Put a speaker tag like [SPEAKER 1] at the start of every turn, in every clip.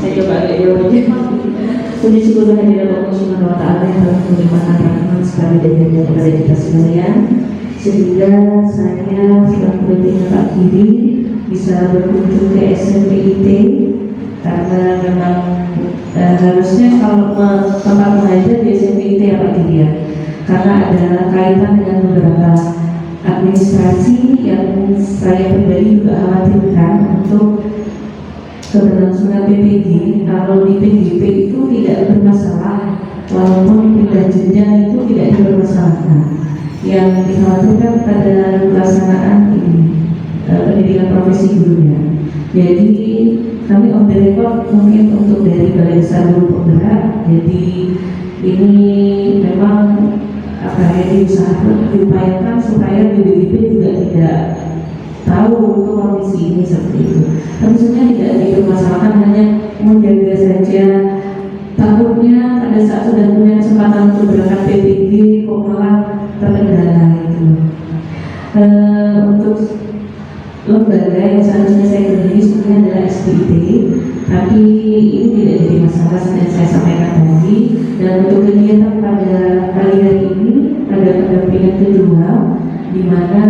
[SPEAKER 1] saya coba agak jauh aja. Puji syukur kehadirat Allah Subhanahu wa Ta'ala yang telah memberikan rahmat sekali dan kepada kita sekalian, sehingga saya selaku pimpinan Pak Kiri bisa berkunjung ke SMPIT, karena memang harusnya kalau tempat mengajar di SMPIT ya Pak Kiri ya, karena ada kaitan dengan beberapa administrasi yang saya pribadi juga khawatirkan untuk keberlangsungan PPG. Kalau di PGP itu tidak bermasalah, walaupun pindah jenjang itu tidak dipermasalahkan. Yang dikhawatirkan pada pelaksanaan ini pendidikan profesi gurunya. Jadi kami on the record mungkin untuk dari Balai Besar Guru Penggerak. Jadi ini memang diupayakan supaya BPGP juga tidak tahu untuk kondisi ini seperti itu. Tentunya tidak dipermasalahkan, hanya menjaga saja. Takutnya pada saat sudah punya kesempatan untuk berangkat PPG kok malah terkendala itu. Untuk lembaga yang seharusnya saya berdiri sebenarnya adalah SPIT, tapi ini tidak jadi masalah yang saya sampaikan tadi. Dan untuk kegiatan pada kali hari ini pada pendampingan kedua, di mana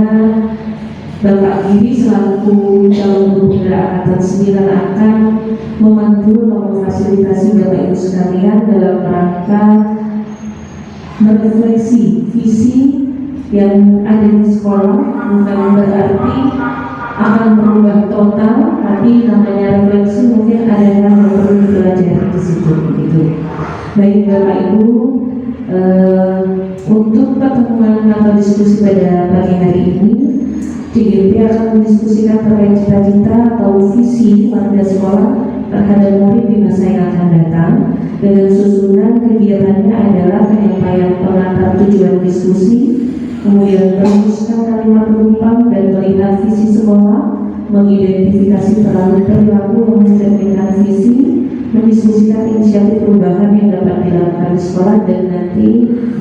[SPEAKER 1] Bapak Giri selaku calon guru penggerak angkatan 9 akan memandu atau memfasilitasi Bapak Ibu sekalian dalam rangka merefleksi visi yang ada di sekolah, bukan berarti akan berubah total, tapi namanya refleksi mungkin ada yang perlu dipelajari di situ gitu. Baik Bapak Ibu, untuk pertemuan atau diskusi pada pagi hari ini, CGP akan mendiskusikan terkait cita-cita atau visi warga sekolah terhadap murid di masa yang akan datang. Dengan susunan kegiatannya adalah penyampaian pengantar tujuan diskusi, kemudian merumuskan kalimat penumpang dan melihat visi sekolah, mengidentifikasi perilaku yang mencerminkan visi, mendiskusikan inisiatif perubahan yang dapat dilakukan di sekolah, dan nanti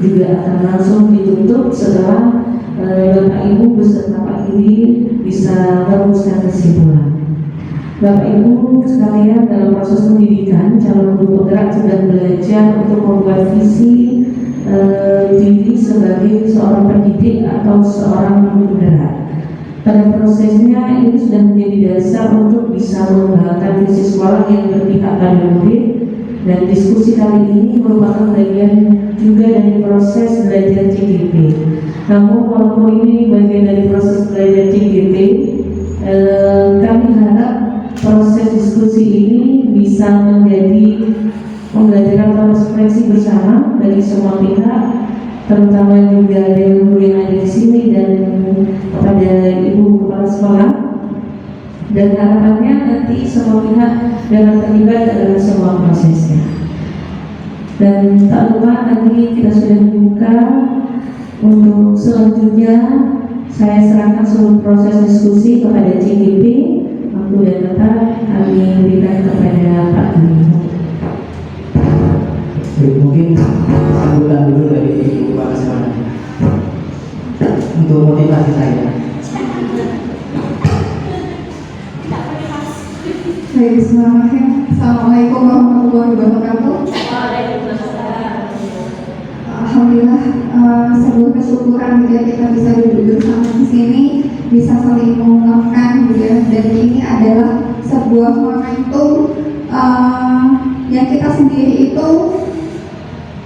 [SPEAKER 1] juga akan langsung ditutup setelah Bapak Ibu beserta Pak Kiri bisa merumuskan kesimpulan. Bapak Ibu sekalian, dalam proses pendidikan calon guru penggerak sudah belajar untuk membuat visi diri sebagai seorang pendidik atau seorang guru penggerak. Pada prosesnya ini sudah menjadi dasar untuk bisa mengembangkan visi sekolah yang berpihak pada murid, dan diskusi kali ini merupakan bagian juga dari proses belajar CGP. Namun walaupun ini bagian dari proses belajar CGP, kami harap proses diskusi ini bisa menjadi pembelajaran atau refleksi bersama bagi semua pihak, terutama juga dari guru yang ada di sini dan kepada ibu kepala sekolah. Dan harapannya nanti semua pihak dapat terlibat dalam semua prosesnya. Dan tak lupa tadi kita sudah membuka. Untuk selanjutnya saya serahkan seluruh proses diskusi kepada CGP. Waktu dan tempat kami berikan kepada Pak Giri.
[SPEAKER 2] Mungkin sambutan dulu dari Ibu Kepala Sekolah untuk motivasi saya.
[SPEAKER 3] Baik, bismillahirrahmanirrahim. Assalamualaikum warahmatullahi wabarakatuh. Alhamdulillah, sebuah kesyukuran gitu ya, kita bisa duduk bersama di sini, bisa saling mengungkapkan gitu ya. Dan ini adalah sebuah momentum yang kita sendiri itu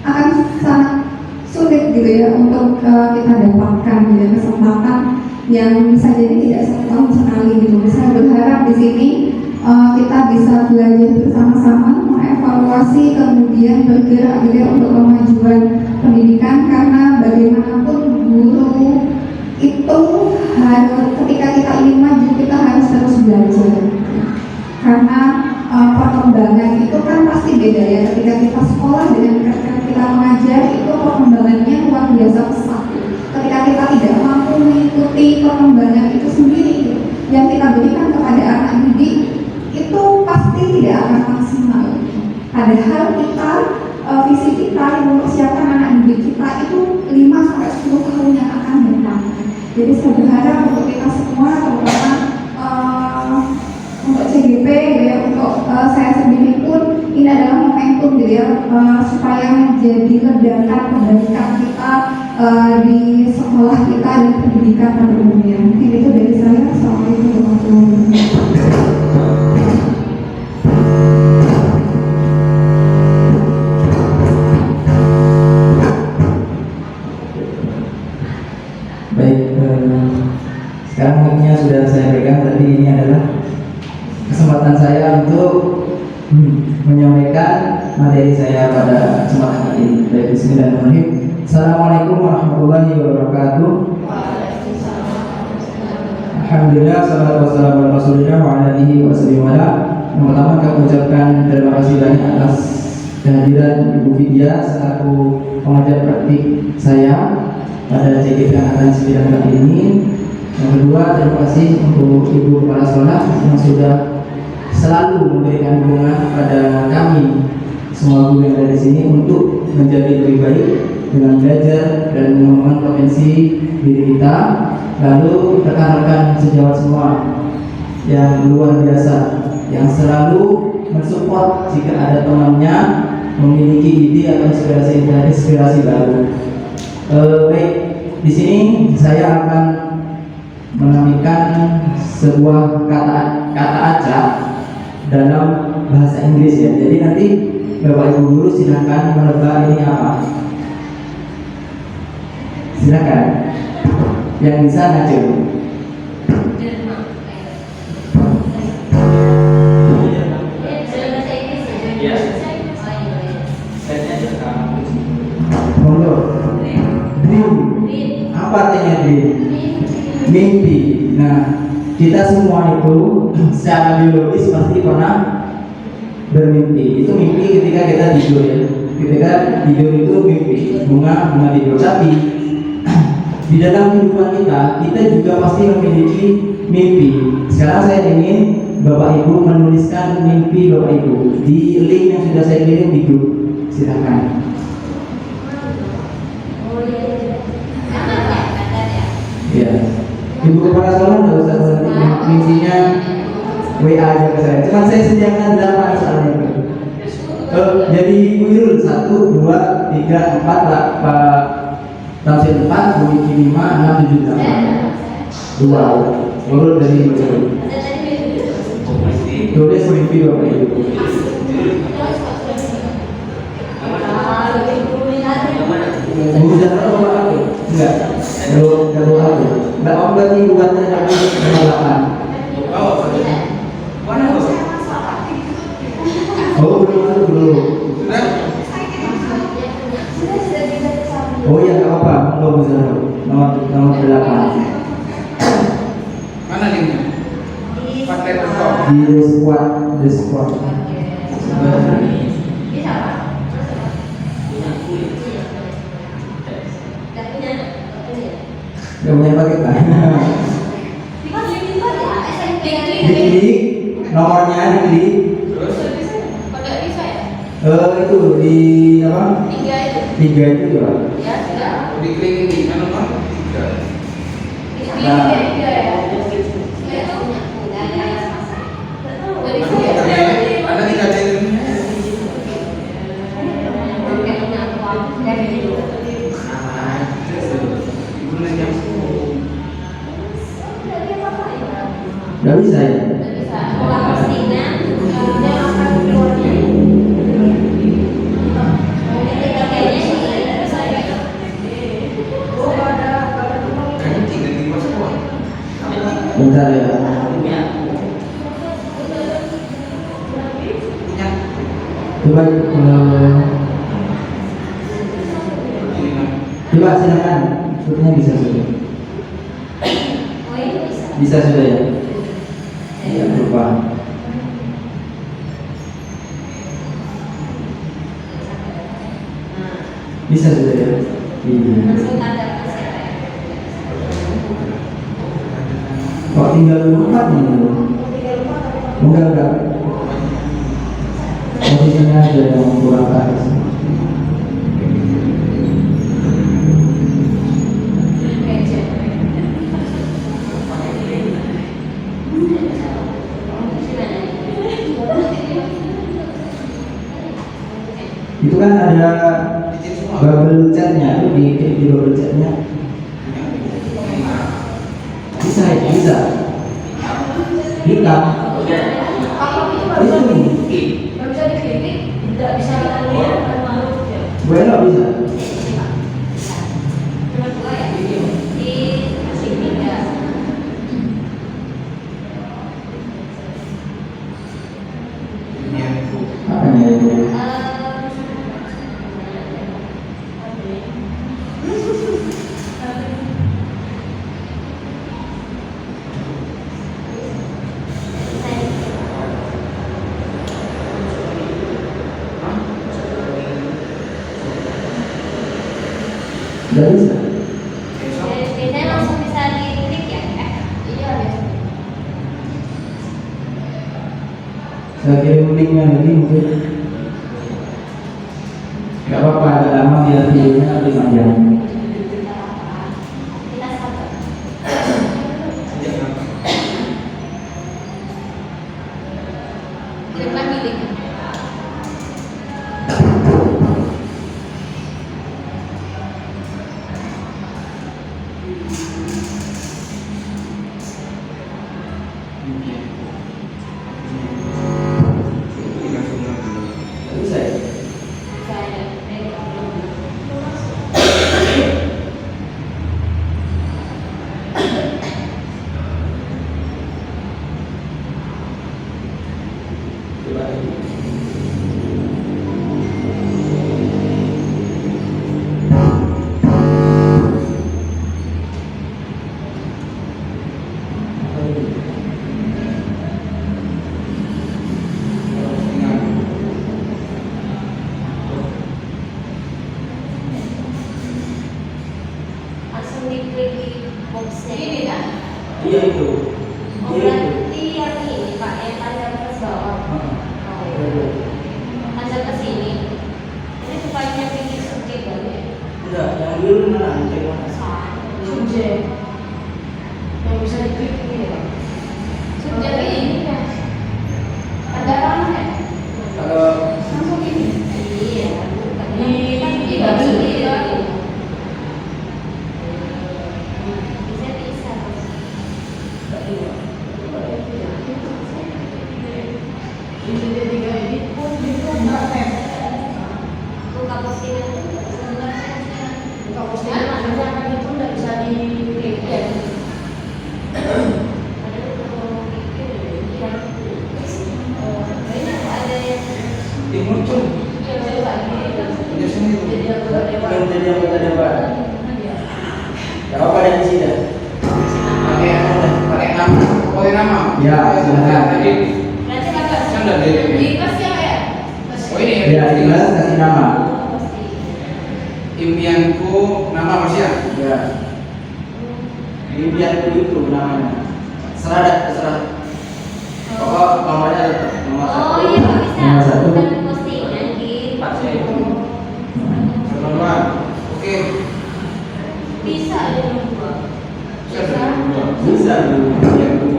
[SPEAKER 3] akan sangat sulit gitu ya untuk kita dapatkan gitu ya, kesempatan yang bisa jadi tidak setahun sekali gitu. Saya berharap di sini kita bisa belajar bersama-sama, mengevaluasi, kemudian bergerak gitu ya, untuk kemajuan pendidikan, karena bagaimanapun guru itu harus, ketika kita ingin maju kita harus terus belajar, karena perkembangan itu kan pasti beda ya. Ketika kita sekolah dengan ketika kita mengajar itu perkembangannya luar biasa pesat. Ketika kita tidak mampu mengikuti perkembangan itu sendiri yang kita berikan kepada anak didik, itu pasti tidak akan maksimal. Padahal kita visi kita yang mempersiapkan anak didik kita itu 5-10 tahun yang akan datang. Jadi saya berharap untuk kita semua, terutama untuk CGP ya, untuk saya sendiri pun gitu ya, supaya menjadi ledakan kebaikan kita di sekolah kita dan pendidikan pada umumnya. Mungkin itu dari saya. Assalamualaikum warahmatullahi wabarakatuh.
[SPEAKER 2] Baik, sekarang mic-nya sudah saya pegang, tapi ini adalah kesempatan saya untuk menyampaikan materi saya pada kesempatan ini. Baik, bismillahirrahmanirrahim. Assalamualaikum warahmatullahi wabarakatuh. Alhamdulillah, salatu wassalamu ala rasulillah wa ala alihi wa sahbihi wa ala. Yang pertama kami ucapkan terima kasih banyak atas kehadiran Ibu Vidya selaku pengajar praktik saya pada CGP Angkatan 9 kali ini. Yang kedua, terima kasih untuk Ibu Kepala Sekolah yang sudah selalu memberikan dukungan pada kami semua guru yang ada di sini untuk menjadi lebih baik dengan belajar dan mengembangkan potensi diri kita. Lalu rekan-rekan sejawat semua yang luar biasa, yang selalu mensupport jika ada temannya memiliki ide atau inspirasi baru. Baik, di sini saya akan menampilkan sebuah kata acak dalam bahasa Inggris ya. Jadi nanti Bapak Ibu guru silakan menebak ini apa. Silakan. Yang bisa ngacung. Monggo. Dream. Apa artinya dream? Mimpi. Nah, kita semua itu secara biologis pasti pernah bermimpi. Itu mimpi ketika kita tidur ya. Ketika tidur itu mimpi, bunga tidur. Tapi di dalam kehidupan kita juga pasti memiliki mimpi. Sekarang saya ingin Bapak Ibu menuliskan mimpi Bapak Ibu di link yang sudah saya kirim di grup. Silakan. Ya, Ibu Kepala Sekolah nggak usah nanti mimpinya WA aja ke saya. Cuma saya sediakan 8 soalnya. Jadi Ibu Irul 1, 2, 3, 4 Pak Tamsil 4, Bu Iki 5, 6, 7, 8. 2. Urut dari Ibu Irul. Tulis mimpi Bapak Ibu. Bu Zahra bawa aku? Enggak. Enggak bawa aku. Enggak mau berarti buatnya tapi 8. Oh, belum masuk dulu. Oh iya, nggak apa-apa. Monggo Bu Zahra. Nomor 8.
[SPEAKER 4] Mana linknya?
[SPEAKER 2] Di the squad. Gak punya paket lah. Diklik nomornya diklik. Itu di apa? 3 itu ya.
[SPEAKER 4] Diklik ini kan nomor 3.
[SPEAKER 2] Nah,
[SPEAKER 4] Ada 3 channel.
[SPEAKER 2] nggak bisa ya. Bentar ya. Coba coba silakan. Sepertinya bisa sudah. Bisa sudah ya. Ya lupa. Bisa sudah ya. Iya. Kok tinggal 4 nih? Enggak. Posisinya ada yang kurang ke atas. kan ada
[SPEAKER 4] Izin semua.
[SPEAKER 2] bubble chatnya tuh, di bubble chatnya bisa ya, bisa hitam itu gue nggak bisa.
[SPEAKER 4] Impianku.
[SPEAKER 2] Makanya itu nggak bisa.
[SPEAKER 5] Biasanya langsung bisa diklik ya? Iya biasa.
[SPEAKER 2] Saya kirim linknya nanti mungkin. Gak apa-apa, agak lama biar videonya 5 jam.
[SPEAKER 5] Kita sabar. Klik lagi link.
[SPEAKER 4] Impianku. Ini langsung lagi.
[SPEAKER 2] Nggak bisa ya?
[SPEAKER 5] Saya
[SPEAKER 2] Coba lagi.
[SPEAKER 5] langsung diklik di boxnya. Ini kan?
[SPEAKER 2] Iya itu.
[SPEAKER 5] Oh
[SPEAKER 2] Iya itu.
[SPEAKER 5] berarti yang ini Pak, yang tancap ke bawah.
[SPEAKER 2] Heeh.
[SPEAKER 5] Tancap ke sini. Ini supaya bikin subjek kali ya?
[SPEAKER 2] Enggak, yang dulu mana? Yang mana?
[SPEAKER 5] Subjek. Yang bisa diklik ini ya? Subjek ini ya? Ada ramah ya?
[SPEAKER 2] Kalau
[SPEAKER 5] Langsung ini? Iya. Ini kan kita sendiri. Bisa. Buka postingan. Buka postingan. Jangan itu nggak bisa diklik ya. Ada yang
[SPEAKER 4] muncul. Biasanya itu.
[SPEAKER 2] belum jadi anggota dewan. Gak apa-apa dan isi dah.
[SPEAKER 4] Pakai nama. Pakai nama.
[SPEAKER 2] Ya, silakan.
[SPEAKER 4] Tadi
[SPEAKER 5] berarti agak
[SPEAKER 4] Standar dari ini.
[SPEAKER 5] di kelas ya ya.
[SPEAKER 4] Oh ini ya.
[SPEAKER 2] Ya, jelas kasih nama.
[SPEAKER 4] Impianku nama Mas ya.
[SPEAKER 2] Ya. Impianku itu namanya. Terserah. Pokok nomornya tetap nomor
[SPEAKER 5] Oh
[SPEAKER 2] 1.
[SPEAKER 5] iya Pak, bisa.
[SPEAKER 2] Nomor 1.
[SPEAKER 5] Bukan postingan di
[SPEAKER 4] Nomor 1. Oke.
[SPEAKER 5] bisa ada nomor dua.
[SPEAKER 2] Bisa dulu.
[SPEAKER 4] Impianku.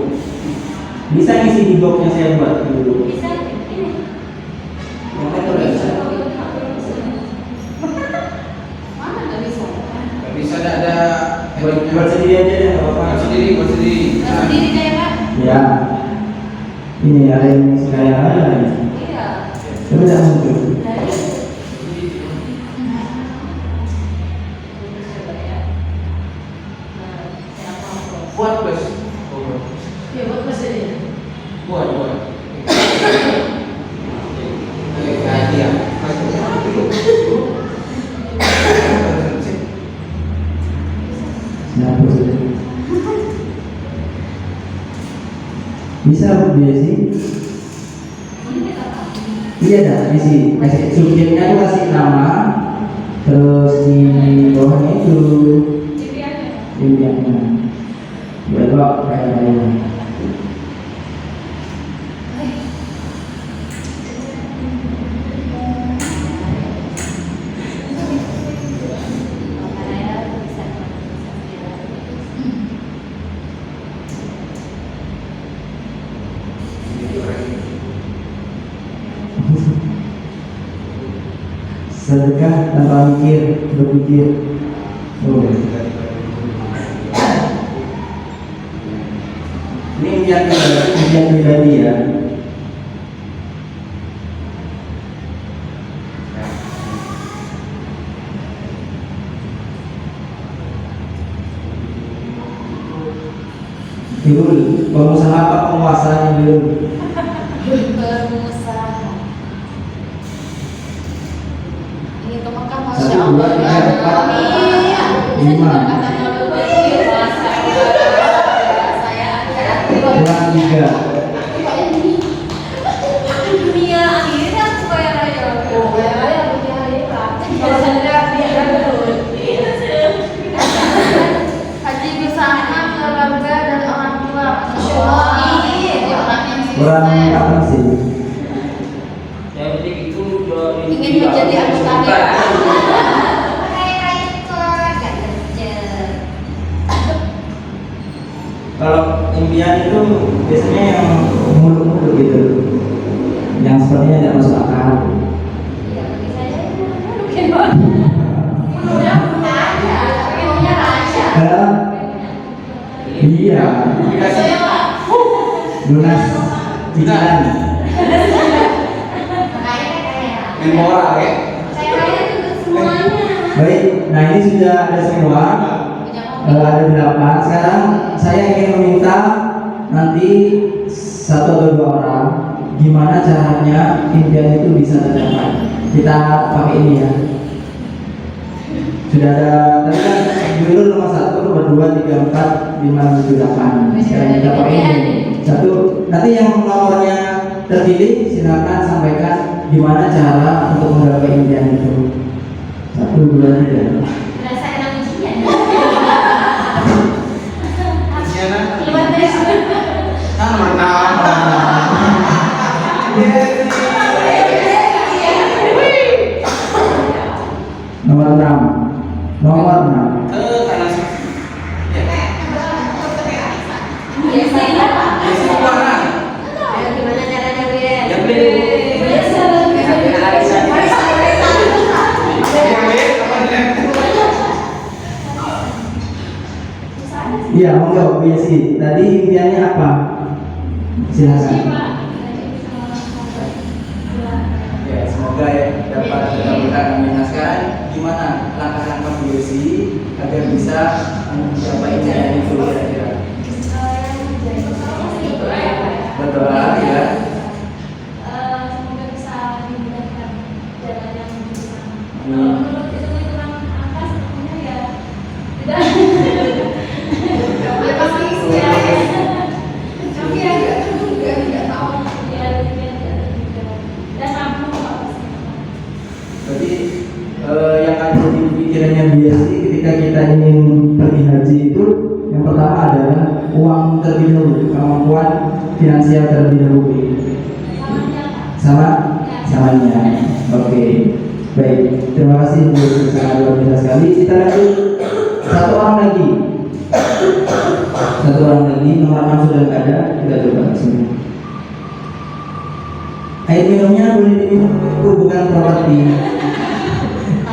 [SPEAKER 2] Bisa ngisi di blog yang saya buat dulu.
[SPEAKER 5] Bisa ini.
[SPEAKER 2] Yang lain tuh nggak bisa.
[SPEAKER 5] Mana nggak bisa?
[SPEAKER 4] Gak bisa ada
[SPEAKER 2] Buat sendiri aja deh, nggak apa-apa.
[SPEAKER 4] Buat sendiri.
[SPEAKER 5] Nggak sendiri deh Pak.
[SPEAKER 2] Ya. Ini ada yang sekaya ada.
[SPEAKER 5] Iya.
[SPEAKER 2] Coba jangan muncul.
[SPEAKER 5] Dari
[SPEAKER 4] Buat plus.
[SPEAKER 5] ya buat mesin.
[SPEAKER 4] Buat. Hadiah.
[SPEAKER 2] Nah, terus. Bisa Bu Desi? Iya dah, isi. Kasih subjeknya tuh kasih nama, terus di bawahnya itu impiannya. Berapa kayak sedekah tanpa berpikir. Oh. Ini impian pribadi ya. Irul, pengusaha apa penguasa yang belum?
[SPEAKER 5] Bermusaha. Ini ke Mekah, Masya
[SPEAKER 2] Satu,
[SPEAKER 5] Allah.
[SPEAKER 2] dua, tiga, empat,
[SPEAKER 5] Amin.
[SPEAKER 2] lima. Kurang 3.
[SPEAKER 5] Dunia akhirnya supaya raya. Supaya raya dunia akhirat. Kalau saya biar dulu. Haji bersama keluarga dan orang tua. Masya Allah.
[SPEAKER 2] Kurang apa sih?
[SPEAKER 4] Yang penting itu udah
[SPEAKER 5] Ingin menjadi anggota DPR.
[SPEAKER 2] Kalau impian itu biasanya yang muluk-muluk gitu, yang sepertinya tidak masuk akal.
[SPEAKER 5] Iya, bagi saya itu mungkin banget. Mudah-mudahan pengen punya raja.
[SPEAKER 2] Iya,
[SPEAKER 5] Saya Pak.
[SPEAKER 2] lunas cicilan.
[SPEAKER 4] Menpora ya.
[SPEAKER 5] Saya raya juga semuanya.
[SPEAKER 2] Baik, nah ini sudah ada semua. Ada 8. Sekarang saya ingin meminta nanti 1 atau 2 orang gimana caranya impian itu bisa tercapai. Kita pakai ini ya. Sudah ada tadi kan dulu nomor 1, nomor 2, 3, 4, 5, 7, 8. Sekarang kita pakai ini. 1. Nanti yang nomornya terpilih silakan sampaikan gimana cara untuk menggapai impian itu. 1, 2, 3.
[SPEAKER 5] Berasa enak ujian.
[SPEAKER 4] Siana.
[SPEAKER 5] Keluar dari sini.
[SPEAKER 4] Kan menang.
[SPEAKER 2] Nomor 6. Nomor 6.
[SPEAKER 4] Ke kanan. Ya.
[SPEAKER 5] Biasanya Pak.
[SPEAKER 4] Di sebelah.
[SPEAKER 5] Ayo gimana caranya, Ben?
[SPEAKER 4] Yang beli.
[SPEAKER 5] Biasa.
[SPEAKER 2] Iya, monggo Bu Yesi. Tadi impiannya apa? Silakan. Ya, semoga ya dapat mendapatkan amin. Nah, sekarang gimana langkah-langkah Bu Yesi agar bisa mencapai impian itu kira-kira? Berdoa ya.
[SPEAKER 5] Semoga bisa dimudahkan jalan yang menuju sana.
[SPEAKER 2] Amin.
[SPEAKER 5] Kalau menurut hitung-hitungan angka sebenarnya ya tidak.
[SPEAKER 3] Ya pasti sih ya. Tapi agak terduga, nggak tahu.
[SPEAKER 5] Ya, dan mampu Pak.
[SPEAKER 2] Berarti yang ada di pikirannya Bu Yesi ketika kita ingin pergi haji itu yang pertama adalah uang terlebih dahulu, kemampuan finansial terlebih dahulu. Samanya. Oke. Baik. Terima kasih Bu Yesi, sangat luar biasa sekali. Kita lanjut 1 orang lagi. 1 orang lagi, nomor 6 sudah nggak ada. Kita coba sini. Air minumnya boleh diminum, itu bukan properti.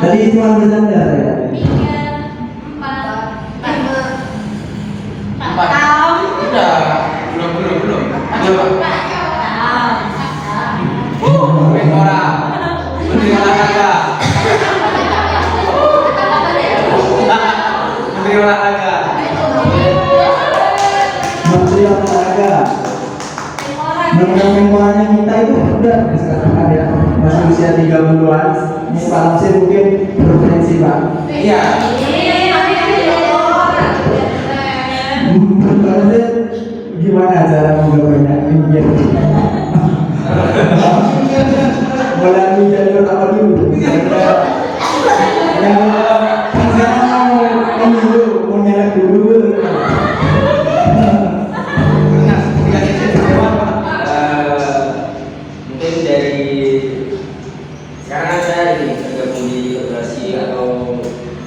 [SPEAKER 2] Tadi cuma bercanda saya.
[SPEAKER 5] 3, 4, 5.
[SPEAKER 4] Empat. Udah. Belum. Coba. Menpora. Menteri olahraga. Menteri olahraga.
[SPEAKER 2] Menteri olahraga. Mengenai kita itu udah sekarang ada masih usia 30-an. Ini Pak Lamsir mungkin berpotensi Pak.
[SPEAKER 4] Iya.
[SPEAKER 2] Menurut Pak Lamsir gimana cara menggapainya impian? Melalui jalur apa dulu? Yang sekarang mau nyerah dulu.
[SPEAKER 6] Mungkin dari sekarang kan saya ini tergabung di federasi atau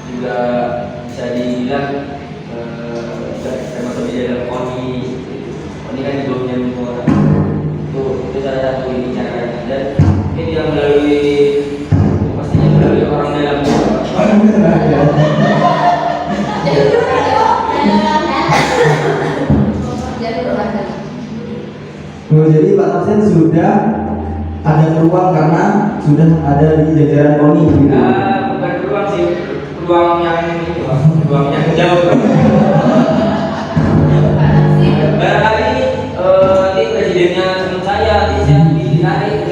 [SPEAKER 6] juga bisa dibilang termasuk di dalam KONI. KONI kan sebelumnya Menpora. Itu salah satu ini caranya. Dan ini yang melalui pastinya melalui
[SPEAKER 2] Oh, jadi Pak Absen sudah ada peluang karena sudah ada di jajaran KONI gitu.
[SPEAKER 6] Bukan peluang sih, peluang yang itu, peluang yang jauh. Barangkali nanti presidennya teman saya bisa ditarik.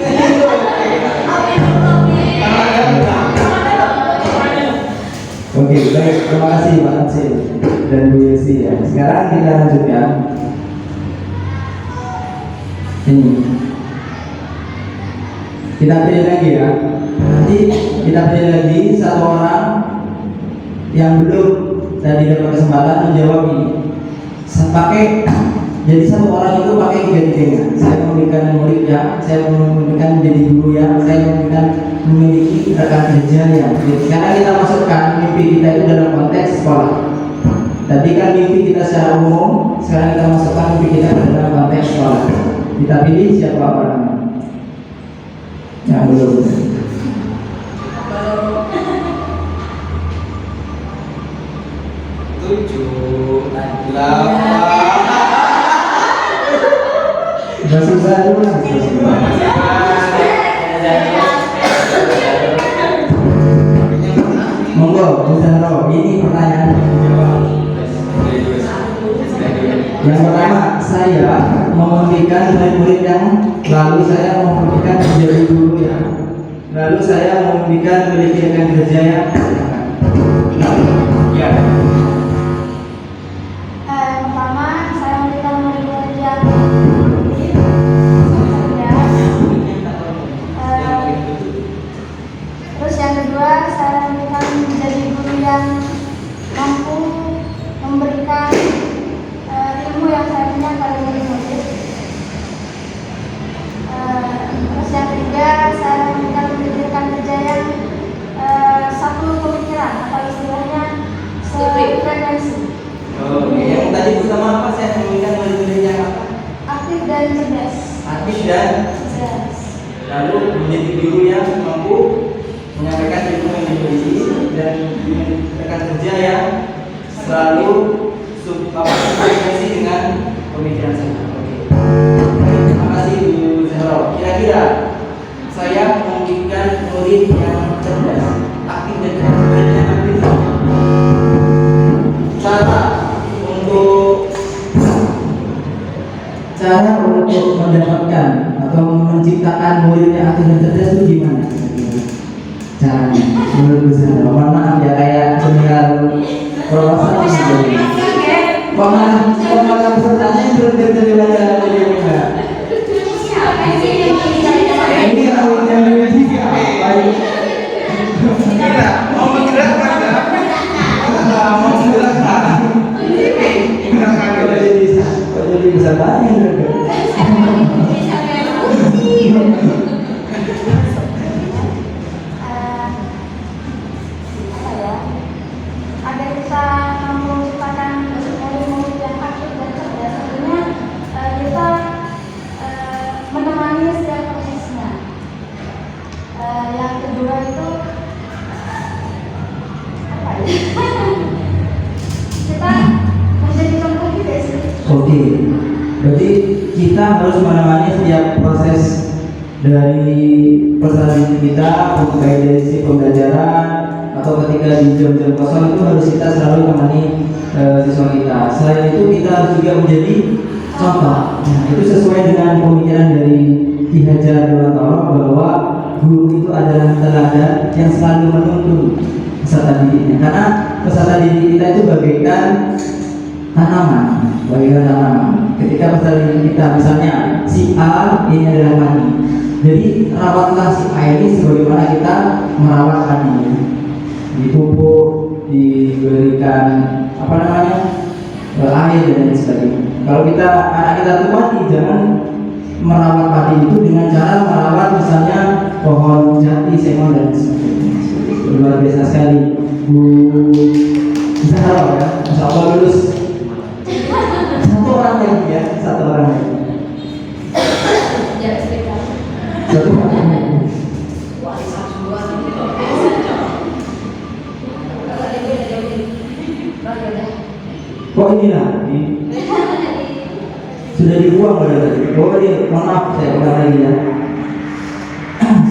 [SPEAKER 2] Oke, baik, terima kasih Pak Absen dan Bu Yesi ya. Sekarang kita lanjutkan. Ini kita pilih lagi ya. Nanti kita pilih lagi satu orang yang belum tadi dapat kesempatan menjawab ini. Pakai jadi satu orang itu pakai tiga-tiganya. Saya memberikan murid ya, saya memberikan jadi guru ya, saya memberikan memiliki rekan kerja ya. Jadi, karena kita masukkan mimpi kita itu dalam konteks sekolah. Tadi kan mimpi kita secara umum, sekarang kita masukkan mimpi kita dalam konteks sekolah. Kita pilih siapa orangnya. Yang belum. Udah susah dulu lah. Monggo, Bu Zahro, ini pertanyaan. Yang pertama, saya memimpikan murid-murid yang lalu saya memimpikan menjadi guru ya. Lalu saya memimpikan memiliki rekan kerja yang ya.
[SPEAKER 5] Pertama, saya memberikan murid-murid yang terus yang kedua, saya memberikan menjadi guru yang mampu memberikan ilmu yang saya punya pada murid-murid. Terus yang ketiga, saya memberikan pendidikan kerja yang satu pemikiran atau istilahnya sefrekuensi.
[SPEAKER 2] Oh, yang tadi pertama apa saya memberikan murid-murid yang apa?
[SPEAKER 5] Aktif dan cerdas.
[SPEAKER 2] Aktif dan
[SPEAKER 5] Cerdas.
[SPEAKER 2] lalu menjadi guru yang mampu menyampaikan ilmu yang dimiliki dan rekan kerja yang selalu subkomunikasi dengan pemikiran saya. Oke. Terima kasih Bu Zahro. Kira-kira saya memimpikan murid yang cerdas, aktif dan aktif. Cara untuk mendapatkan atau menciptakan murid yang aktif dan cerdas itu gimana? Caranya menurut Bu Zahro. Mohon maaf ya, kayak seminar proposal gitu. Pemahaman pesertanya yang belum terjadi pada enggak. Ini kalau yang lebih baik.
[SPEAKER 4] Kita mau menggerakkan kan? Mau menggerakkan. Gerakan
[SPEAKER 2] Jadi bisa banyak.
[SPEAKER 5] Agar kita mampu menciptakan murid-murid yang aktif dan cerdas, tentunya kita menemani setiap prosesnya. Yang kedua itu apa ya? Kita menjadi contoh juga sih.
[SPEAKER 2] Oke, berarti kita harus menemani setiap proses dari peserta didik kita, baik dari sisi pembelajaran atau ketika di jam-jam kosong itu harus kita selalu menemani siswa kita. Selain itu kita harus juga menjadi contoh. Nah, itu sesuai dengan pemikiran dari Ki Hajar Dewantara bahwa guru itu adalah teladan yang selalu menuntun peserta didiknya. Karena peserta didik kita itu bagaikan tanaman. Ketika peserta didik kita misalnya si A ini adalah padi. Jadi rawatlah si A ini sebagaimana kita merawat padi. Dipupuk, diberikan air dan lain sebagainya. Kalau kita anak kita tuh padi, jangan merawat padi itu dengan cara merawat misalnya pohon jati, sengon dan sebagainya. Luar biasa sekali Bu Zahro ya, Masya Allah lulus. Satu orang lagi ya, satu orang lagi. Satu orang lagi. Kok ini lagi? sudah dibuang berarti. Oh ini, mohon maaf, saya ulang lagi ya.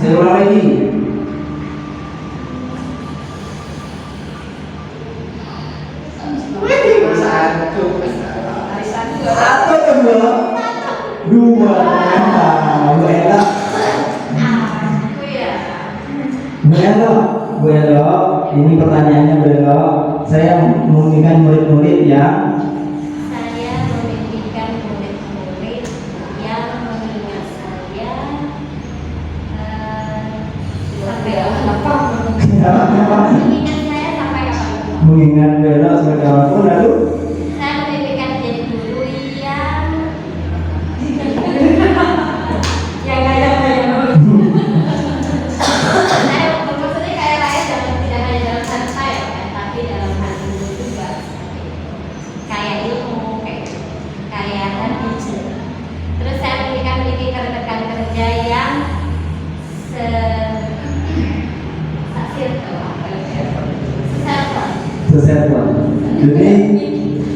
[SPEAKER 2] Saya ulang lagi. Satu kedua, dua. Bu Ella. Bu Ella, ini pertanyaannya Bu Ella. Saya membimbing murid-murid yang
[SPEAKER 7] Saya memimpikan murid-murid yang mengingat saya sampai mengingat saya sampai kapanpun.
[SPEAKER 2] mengingat Bu Ella sebagai apapun, lalu
[SPEAKER 7] Saya memimpikan jadi guru yang kayak saya maksudnya kayak lain dalam tidak hanya dalam santai ya kan, tapi dalam hal ilmu juga. Kayak ilmu, kayak hadis. Terus saya memiliki rekan kerja yang
[SPEAKER 2] sesepuan. Jadi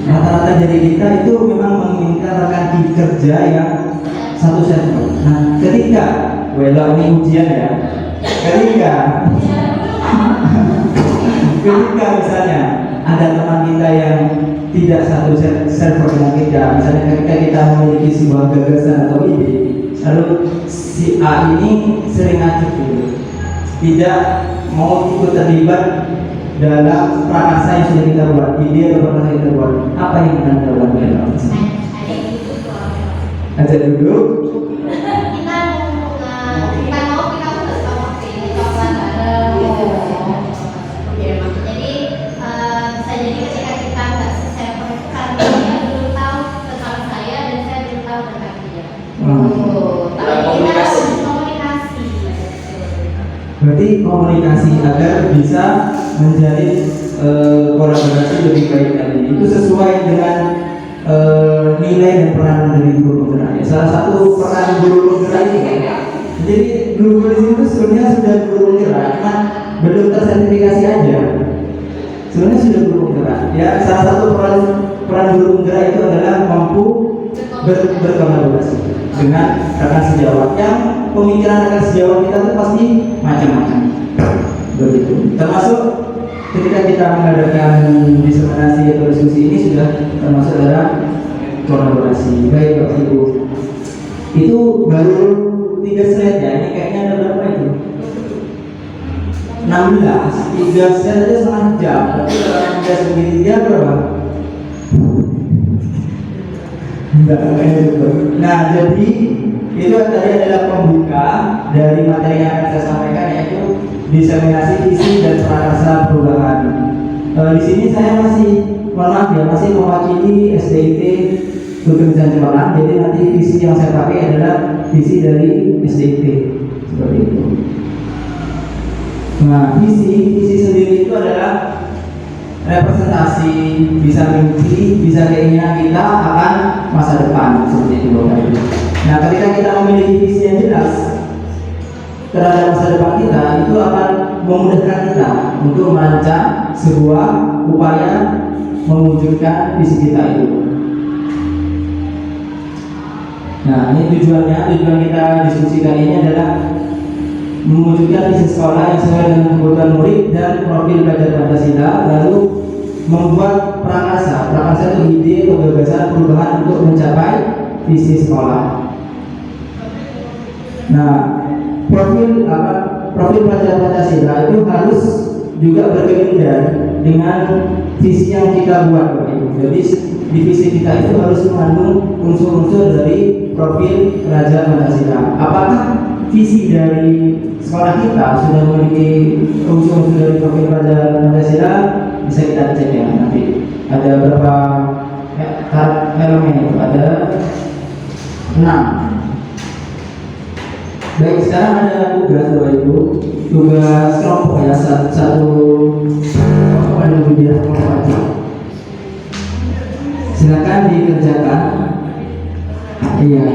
[SPEAKER 2] rata-rata dari kita itu memang menginginkan rekan kerja yang satu server. Nah, ketika ini ujian ya, ketika misalnya ada teman kita yang tidak satu server dengan kita, misalnya ketika kita memiliki sebuah gagasan atau ide, lalu si A ini sering acuh gitu, tidak mau ikut terlibat dalam prakarsa yang sudah kita buat, ide atau prakarsa yang kita buat, apa yang akan kita lakukan? Ajak duduk. Berarti komunikasi agar bisa menjalin kolaborasi lebih baik tadi itu sesuai dengan nilai dan peran dari guru penggerak. Salah satu peran guru penggerak ini, jadi guru di sini sebenarnya sudah guru penggerak, cuma belum tersertifikasi aja. Sebenarnya sudah guru penggerak. Ya, salah satu peran guru penggerak itu adalah mampu berkolaborasi dengan rekan sejawat. Yang pemikiran rekan sejawat kita itu pasti macam-macam. Begitu. Termasuk ketika kita mengadakan diseminasi atau diskusi ini sudah termasuk dalam kolaborasi. Baik Bapak Ibu. Itu baru 3 slide ya. Ini kayaknya ada berapa itu? 16. 3 slide aja setengah jam. Tapi kalau 3 segitiga berapa? Nah, jadi itu tadi adalah pembuka dari materi yang akan saya sampaikan, yaitu diseminasi visi dan prakarsa perubahan. Di sini saya masih, mohon maaf ya, masih mewakili SDIT Turkmenistan Cemerlang. Jadi nanti visi yang saya pakai adalah visi dari SDIT seperti itu. Nah, visi sendiri itu adalah representasi, bisa mimpi, bisa keinginan kita akan masa depan seperti itu Bapak Ibu. Nah, ketika kita memiliki visi yang jelas terhadap masa depan kita, itu akan memudahkan kita untuk merancang sebuah upaya mewujudkan visi kita itu. Nah, ini tujuan kita diskusi kali ini adalah mewujudkan visi sekolah yang sesuai dengan kebutuhan murid dan profil belajar Pancasila, lalu membuat prakarsa itu ide atau gagasan perubahan untuk mencapai visi sekolah. Nah, profil pelajar Pancasila itu harus juga berkelindan dengan visi yang kita buat. Jadi di visi kita itu harus mengandung unsur-unsur dari profil pelajar Pancasila. Apakah visi dari sekolah kita sudah memiliki unsur-unsur dari profil pelajar Pancasila? Bisa kita cek ya nanti. Ada berapa elemen itu? Ada 6. Baik, sekarang ada tugas Bapak Ibu, tugas kelompok ya, satu kelompok ada video kelompok aja. Silakan dikerjakan. Iya.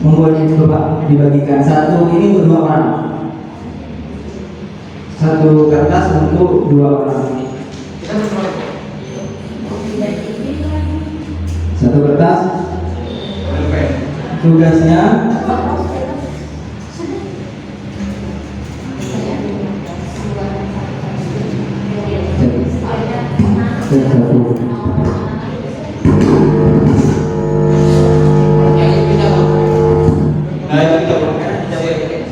[SPEAKER 2] Membuat itu Bapak dibagikan. Satu ini untuk 2 orang. Satu kertas untuk 2 orang. 1, satu kertas.
[SPEAKER 4] Pulpen.
[SPEAKER 2] Tugasnya satu.
[SPEAKER 4] Nah itu kita pulpen.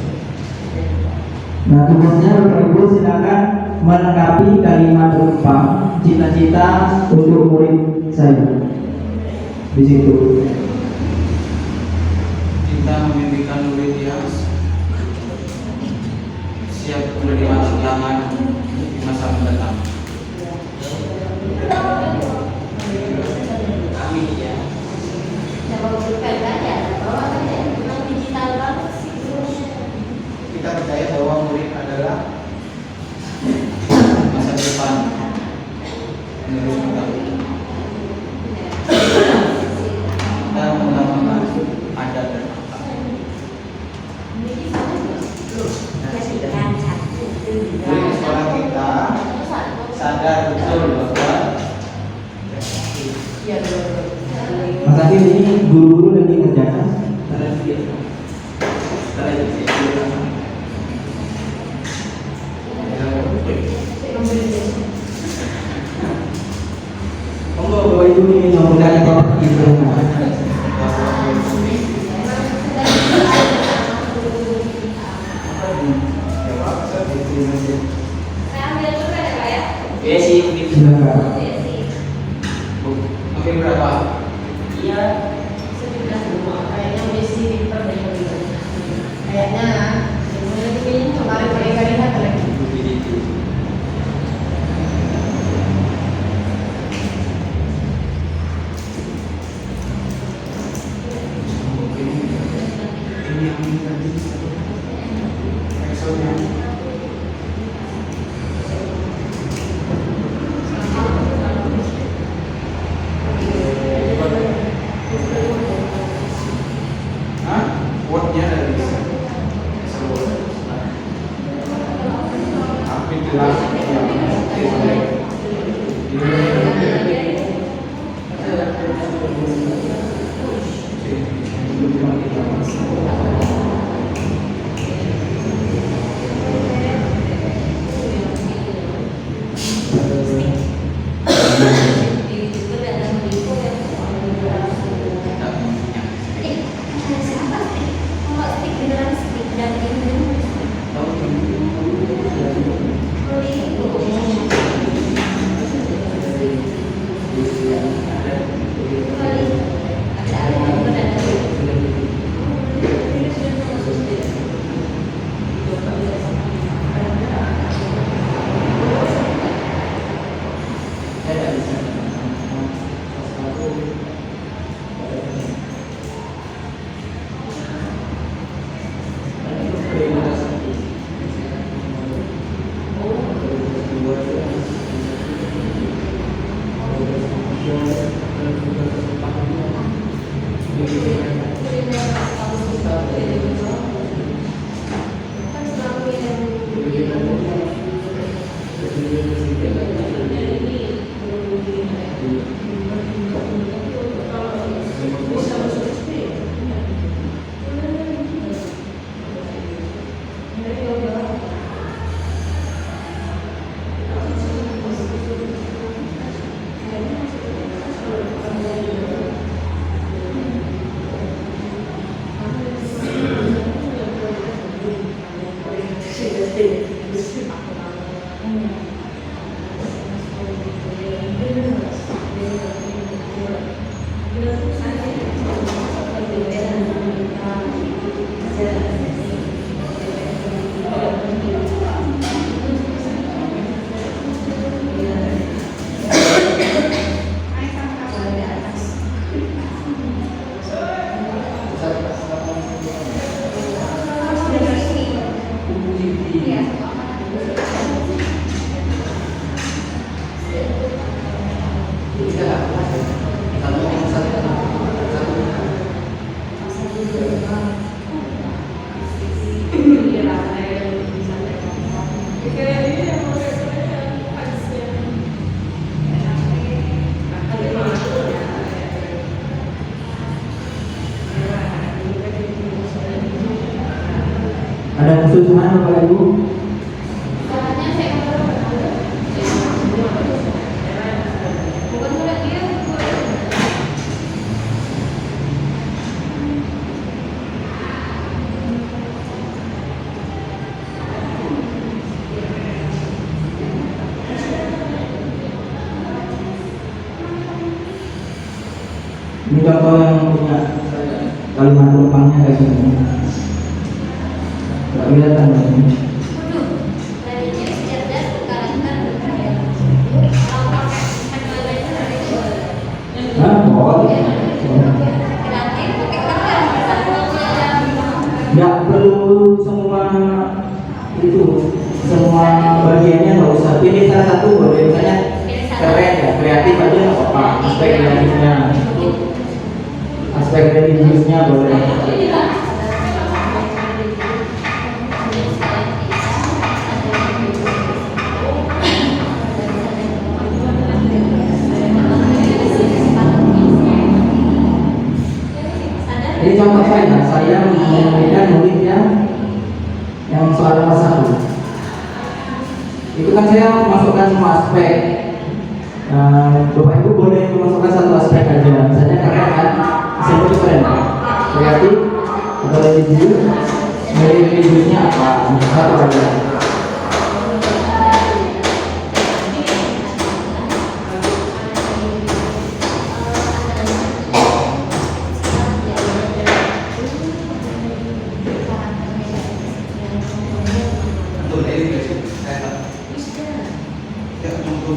[SPEAKER 2] Nah, tugasnya Bapak Ibu silakan melengkapi kalimat berupa cita-cita untuk murid saya. Di situ.
[SPEAKER 4] Kita memimpikan murid yang siap menerima tantangan di masa mendatang.
[SPEAKER 6] Amin ya.
[SPEAKER 7] Coba bukan aja, bawa aja, memang digital banget sih.
[SPEAKER 4] Kita percaya bahwa murid adalah masa depan penerus kita. Kita mengutamakan adat dan akhlak. Murid di sekolah kita sadar betul bahwa
[SPEAKER 2] Mas Adil, ini guru-guru lagi ngerjakan. Monggo Bapak Ibu ini membuka laptop di rumah.
[SPEAKER 7] Saya ambil dulu ya Pak ya.
[SPEAKER 6] Oke sih begitu.
[SPEAKER 2] Silakan.
[SPEAKER 4] ambil berapa?
[SPEAKER 7] Iya, sudah semua. Kayaknya mesti diperbaiki. Kayaknya ini kemarin kali-kali lagi.
[SPEAKER 6] Begitu.
[SPEAKER 4] Ini yang tadi Excelnya. Hah? Wordnya dari Excel Word. Tapi jelas yang
[SPEAKER 2] Ada kesusahan Bapak Ibu?
[SPEAKER 7] Soalnya saya bukan udah dia.
[SPEAKER 2] Ini contoh yang punya kalimat penumpangnya kayak gini. Gak kelihatan ini.
[SPEAKER 7] Tadinya cerdas karakter berkarya. Kalau pakai teknologi itu dari
[SPEAKER 2] Hah? Oh.
[SPEAKER 7] kreatif pakai kertas.
[SPEAKER 2] Nggak perlu semua itu, semua bagiannya nggak usah. Pilih salah satu boleh, misalnya keren ya, kreatif aja nggak apa-apa. Aspek kreatifnya, aspek religiusnya boleh. Ini contoh saya menyampaikan murid yang soal nomor 1. Itu kan saya masukkan semua aspek. Bapak Ibu boleh memasukkan satu aspek aja. Misalnya keren kan, simpel keren, kreatif atau religius. Religiusnya apa? Satu aja.
[SPEAKER 4] Untuk ini saya ya tunggu.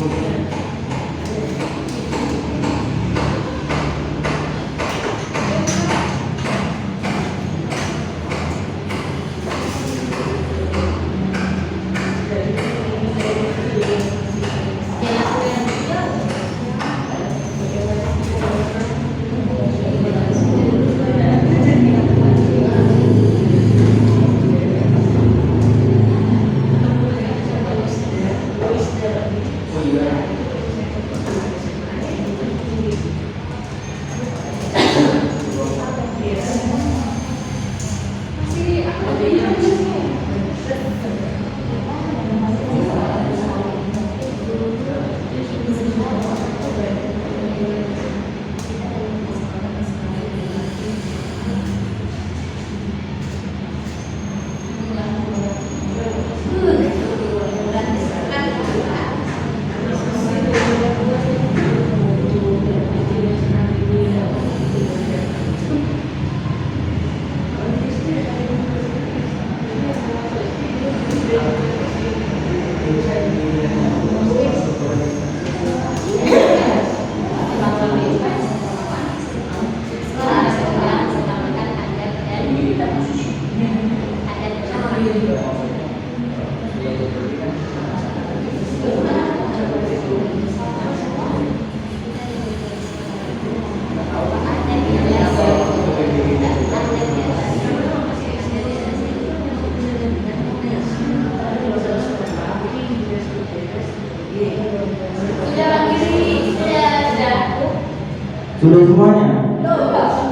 [SPEAKER 2] Sudah semuanya?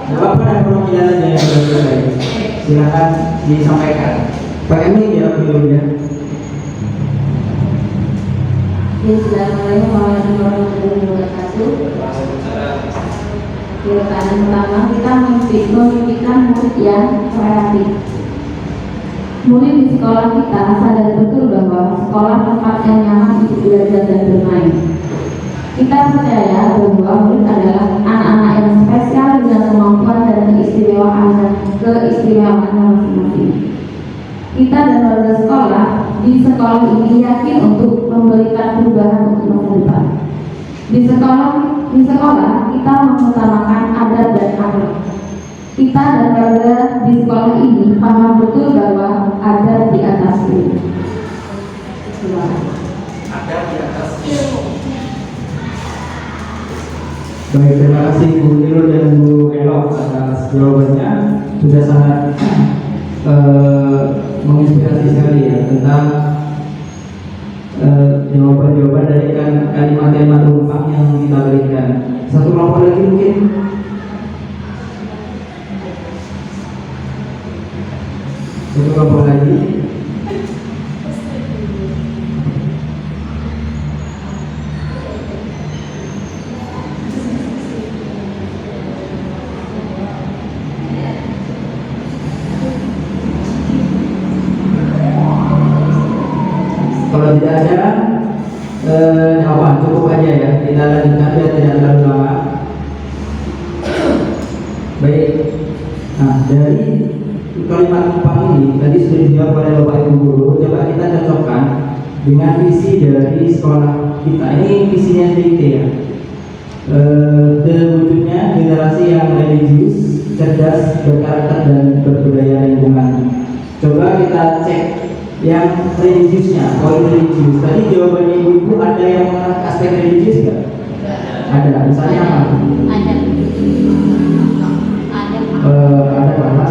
[SPEAKER 2] Bapak ada perwakilan aja yang sudah selesai. Silakan disampaikan. Pak Emil ya, ya.
[SPEAKER 1] Bismillahirrahmanirrahim warahmatullahi wabarakatuh. Pertanyaan pertama, kita memimpikan murid yang kreatif. Murid di sekolah kita sadar betul bahwa sekolah tempat yang nyaman untuk belajar dan bermain. Kita percaya bahwa murid adalah anak-anak yang spesial dengan kemampuan dan keistimewaan masing-masing. Kita dan warga sekolah di sekolah ini yakin untuk memberikan perubahan untuk masa depan. Di sekolah kita mengutamakan adab dan akhlak. Kita dan warga di sekolah ini paham betul bahwa ada di atas ilmu.
[SPEAKER 4] Ada di atas ilmu.
[SPEAKER 2] Baik, terima kasih Bu Nurul dan Bu Elok atas jawabannya. Sudah sangat menginspirasi sekali ya tentang jawaban-jawaban dari kalimat-kalimat penumpang yang kita berikan. Satu kelompok lagi mungkin. Satu kelompok lagi. Kalau tidak ada cukup aja ya, kita lanjutkan biar tidak terlalu lama. Baik, nah dari kalimat numpang ini tadi sudah dijawab oleh Bapak Ibu Guru. Coba kita cocokkan dengan visi dari sekolah kita. Ini visinya DIT ya. Terwujudnya generasi yang religius, cerdas, berkarakter dan berbudaya lingkungan. Coba kita cek yang religiusnya, poin religius. Tadi jawabannya ibu ada yang mengarah aspek religius nggak? Ada. Misalnya apa? Ada apa?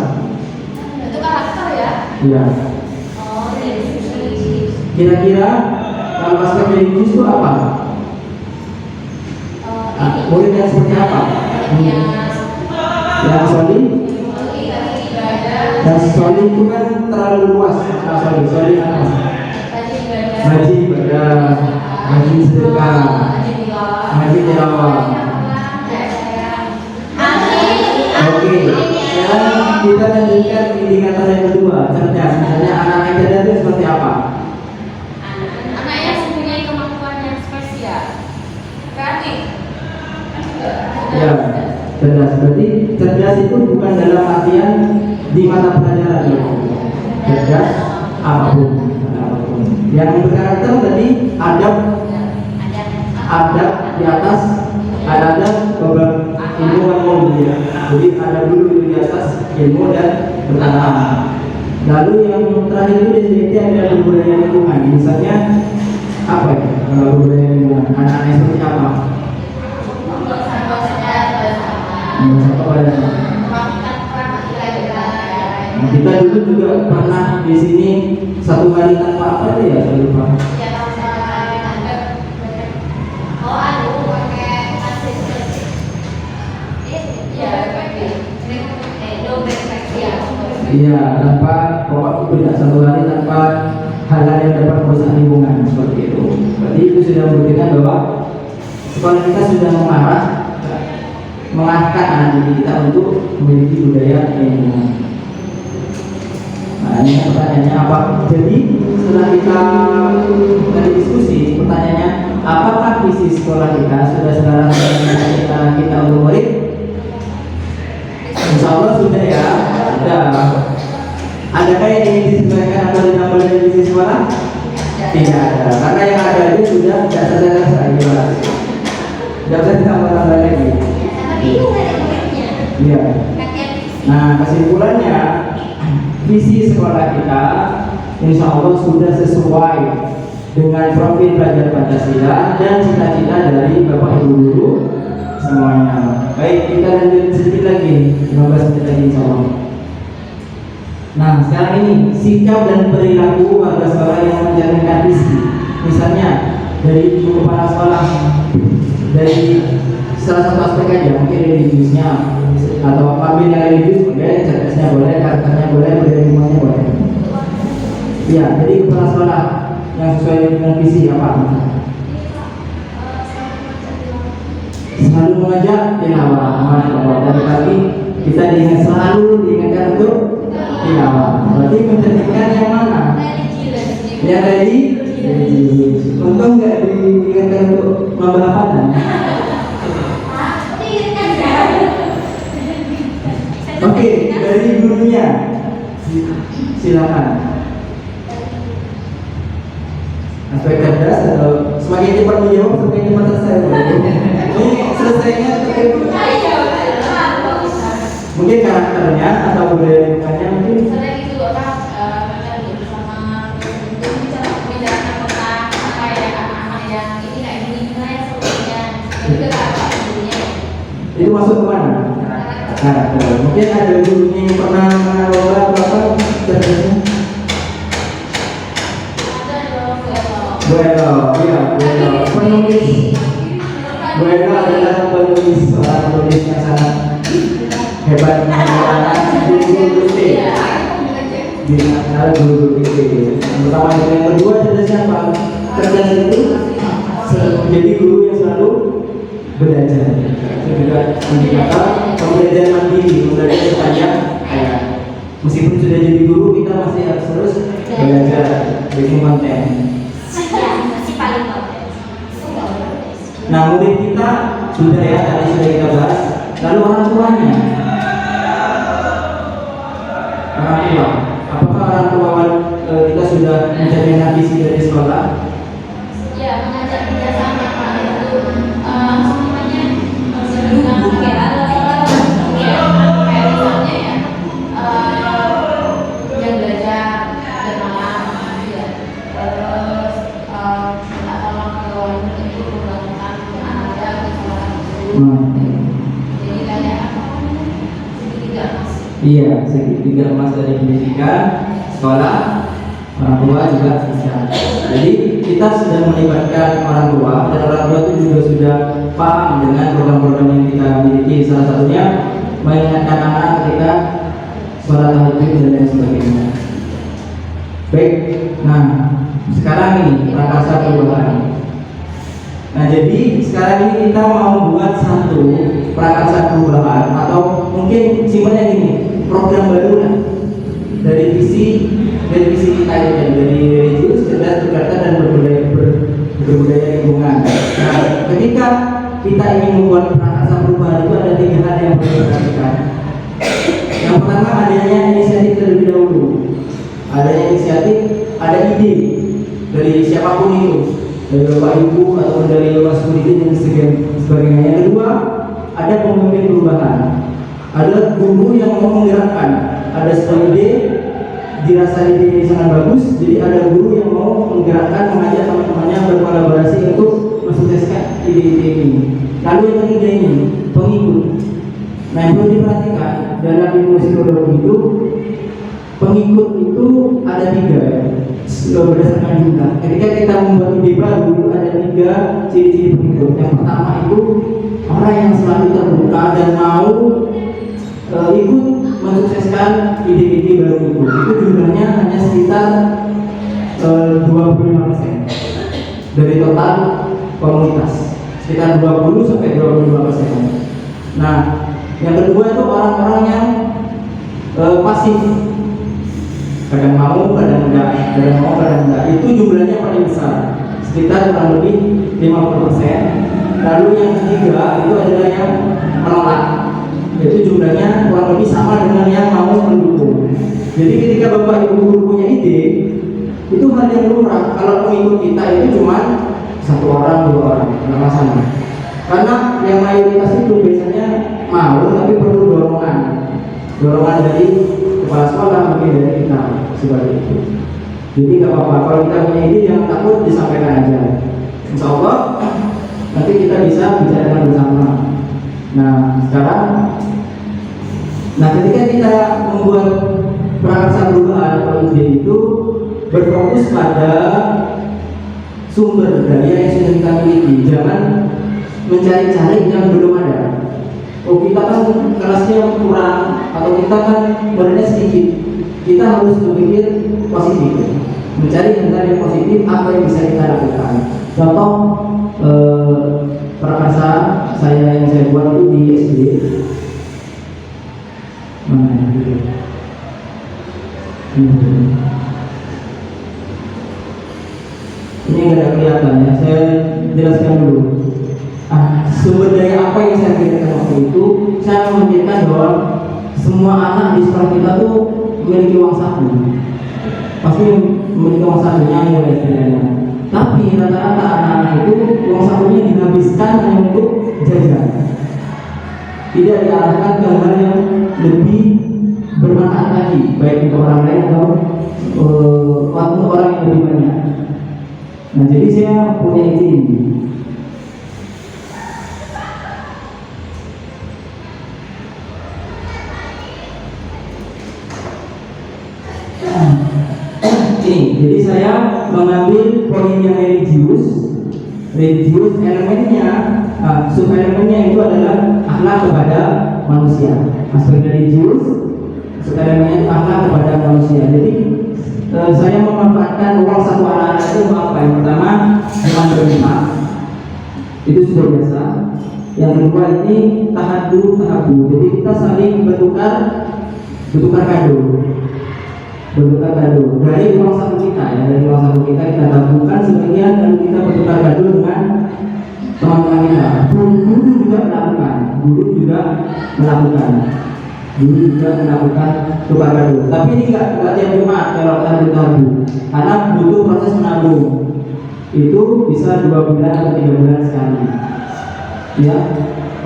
[SPEAKER 7] Itu karakter ya?
[SPEAKER 2] Iya.
[SPEAKER 7] Oh, religius.
[SPEAKER 2] Kira-kira kalau aspek religius itu apa? Murid yang seperti apa? Yang solih? Dan solih itu kan terlalu luas. Solih apa? Haji ibadah, haji sedekah, haji tilawah. Oke, sekarang kita lanjutkan indikator yang kedua, cerdas. Misalnya anak yang cerdas itu seperti apa?
[SPEAKER 7] Anak yang mempunyai kemampuan yang spesial. Kreatif.
[SPEAKER 2] Ya, cerdas. Berarti cerdas itu bukan dalam artian di mata pelajaran ya. Cerdas apapun. Yang berkarakter tadi adab di atas, ada beberapa ilmu dan mulia. Jadi ada dulu itu di atas ilmu dan bertanaman. Lalu yang terakhir itu disebutnya ada budaya lingkungan. Misalnya apa ya? Kalau budaya lingkungan, anak-anak seperti apa? Kita dulu juga pernah di sini satu hari tanpa apa itu ya, saya lupa. Iya, tanpa pokok tidak satu hari tanpa hal-hal yang dapat merusak lingkungan seperti itu. Berarti itu sudah membuktikan bahwa sekolah kita sudah mengarahkan anak didik kita untuk memiliki budaya lingkungan. Nah, ini pertanyaannya apa? Jadi setelah kita tadi diskusi, pertanyaannya apakah visi sekolah kita sudah sekarang kita untuk murid? Insya Allah sudah ya. Adakah yang ingin disesuaikan atau ditambah dari visi sekolah? Tidak ada, karena yang ada itu sudah tidak selesai. Tidak bisa ditambah-tambah lagi. Iya. Nah, kesimpulannya visi sekolah kita insya Allah sudah sesuai dengan profil pelajar Pancasila dan cita-cita dari Bapak Ibu Guru semuanya. Baik, kita lanjut sedikit lagi, 15 menit lagi insya Allah. Nah, sekarang ini sikap dan perilaku warga sekolah yang menjalankan visi. Misalnya dari ibu kepala sekolah, dari salah satu aspek aja, mungkin religiusnya atau ambil yang religius boleh, cerdasnya boleh, karakternya boleh, budaya lingkungannya boleh. Iya, jadi kepala sekolah yang sesuai dengan visi apa? Selalu mengajak tilawah. Dari pagi kita selalu diingatkan untuk tilawah. Berarti mencerminkan yang mana? Yang tadi, untung nggak diingatkan untuk membahagiakan. Oke, dari gurunya silakan. Aspek cerdas atau semakin cepat menjawab semakin cepat selesai. Ini selesainya mungkin karakternya atau budaya lingkungannya mungkin. Itu masuk ke mana? Karakter. Mungkin ada gurunya yang pernah mengelola berapa cerdasnya? Bueno, iya, penulis. Bueno adalah penulis, seorang penulis yang sangat hebat mengenai antara guru-guru itu. Yang pertama itu, yang kedua adalah siapa? Cerdas itu jadi guru yang selalu belajar. Itu juga indikator pembelajaran mandiri, belajar sepanjang hayat. Meskipun sudah jadi guru, kita masih harus terus belajar bikin konten.
[SPEAKER 7] Ya, masih paling konten.
[SPEAKER 2] Nah, murid kita sudah ya, tadi sudah kita bahas. Lalu orang tuanya, orang tua, apakah orang tua kita sudah mencerminkan visi dari sekolah?
[SPEAKER 7] Ya, mengajak kerjasama Pak itu semuanya dengan kayak misalnya ya yang belajar dan malam ya, terus minta tolong ke orang itu membangunkan anak-anak di sekolah itu. Jadi kayak apa namanya segitiga emas.
[SPEAKER 2] Iya, segitiga emas dari pendidikan, sekolah, orang tua juga bisa. Jadi kita sudah melibatkan orang tua, dan orang tua itu juga sudah paham dengan program-program yang kita miliki. Salah satunya mengingatkan anak ketika sholat tahajud dan lain sebagainya. Baik, nah sekarang ini prakarsa perubahan. Nah jadi sekarang ini kita mau buat satu prakarsa perubahan, atau mungkin simpelnya gini, program baru lah dari visi kita ini, dari religius, cerdas, berkata, dan berbudaya lingkungan. Nah, ketika kita ingin membuat prakarsa perubahan itu ada 3 hal yang perlu diperhatikan. Yang pertama, adanya inisiatif terlebih dahulu. Adanya inisiatif, ada ide dari siapapun itu, dari bapak ibu atau dari mas murid dan sebagainya. Yang kedua, ada pemimpin perubahan, ada guru yang mau menggerakkan, ada sebuah ide, dirasa ide ini sangat bagus, jadi ada guru yang mau menggerakkan, mengajak teman-temannya berkolaborasi untuk mensukseskan ide-ide ini. Lalu yang ketiga ini, pengikut. Nah, yang perlu diperhatikan dalam ilmu psikologi itu, pengikut itu ada 3 berdasarkan jumlah. Ketika kita membuat ide baru, itu ada 3 ciri-ciri pengikut. Yang pertama itu orang yang selalu terbuka dan mau ikut mensukseskan ide-ide baru itu. Itu jumlahnya hanya sekitar 25% dari total komunitas, sekitar 20-25%. Nah, yang kedua itu orang-orang yang pasif, kadang mau, kadang enggak, kadang mau, kadang enggak. Itu jumlahnya paling besar, sekitar kurang lebih 50%. Lalu yang ketiga itu adalah yang menolak, itu jumlahnya kurang lebih sama dengan yang mau mendukung. Jadi ketika bapak ibu guru punya ide, itu hal yang lumrah. Kalau pengikut kita itu cuma 1 orang, 2 orang, nggak masalah. Karena yang mayoritas itu biasanya mau, tapi perlu dorongan dari kepala sekolah, mungkin dari kita sebagai itu. Jadi nggak apa-apa kalau kita punya ide, jangan takut, disampaikan aja. Insya Allah nanti kita bisa bicarakan bersama. Nah sekarang, ketika kita membuat prakarsa perubahan atau ide itu berfokus pada sumber daya yang sudah kita miliki. Jangan mencari-cari yang belum ada. Oh, kita kan kelasnya kurang, atau kita kan modalnya sedikit. Kita harus berpikir positif, mencari hal yang positif, apa yang bisa kita lakukan. Contoh prakarsa yang saya buat itu di SD. Ini nggak ada kelihatan ya, saya jelaskan dulu. Sumber daya apa yang saya pikirkan waktu itu, saya memikirkan bahwa semua anak di sekolah kita tuh memiliki uang saku, pasti memiliki uang sakunya mulai istilahnya. Tapi rata-rata anak-anak itu uang sakunya dihabiskan hanya untuk jajan, tidak diarahkan ke hal yang lebih bermanfaat lagi, baik untuk orang lain atau untuk orang yang lebih banyak. Nah, jadi saya punya ide ini. Jadi saya mengambil poin yang religius elemennya, sub elemennya itu adalah akhlak kepada manusia. Aspek religius sekalian akhlak kepada manusia. Jadi saya memanfaatkan uang satu anak-anak itu apa? Yang pertama dengan berlima, itu sudah biasa. Yang kedua ini tahabu. Jadi kita saling bertukar kado. Bertukar kado dari uang saku kita ya, dari uang saku kita tabungkan sebagian dan kita bertukar kado dengan teman-teman kita. Guru juga melakukan tukar kado. Tapi ini enggak tiap Jumat kalau kita tabu, karena butuh proses menabung. Itu bisa 2 bulan atau 3 bulan sekali. Ya,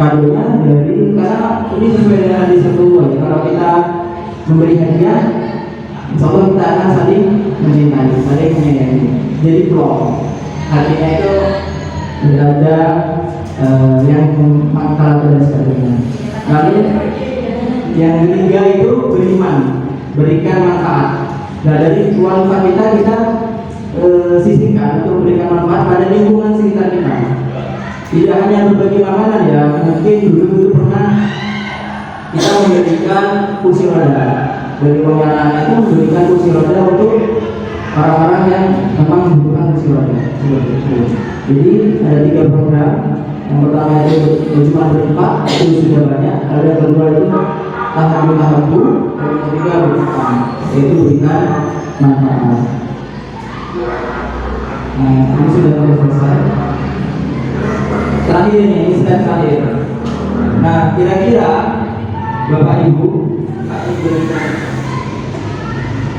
[SPEAKER 2] kadonya dari, karena ini sesuai dengan hadis Rasulullah. Kalau kita memberi hadiah, insya Allah kita akan saling mencintai, saling menyayangi. Jadi plong, artinya itu tidak ada yang mengkalah dan sebagainya. Lalu yang ketiga itu beriman, berikan manfaat. Nah dari uang kita sisihkan untuk memberikan manfaat pada lingkungan sekitar kita. Tidak hanya berbagi makanan ya, mungkin dulu pernah kita memberikan kursi roda. Dari uang anak itu memberikan kursi roda untuk orang-orang yang memang membutuhkan kursi roda. Jadi ada 3 program. Yang pertama itu cuma berempat, itu sudah banyak. Lalu yang kedua itu tahabu, dan yang ketiga berutang, yaitu berikan manfaat. Nah, ini sudah selesai. Terakhir ini slide terakhir. Nah, kira-kira Bapak Ibu,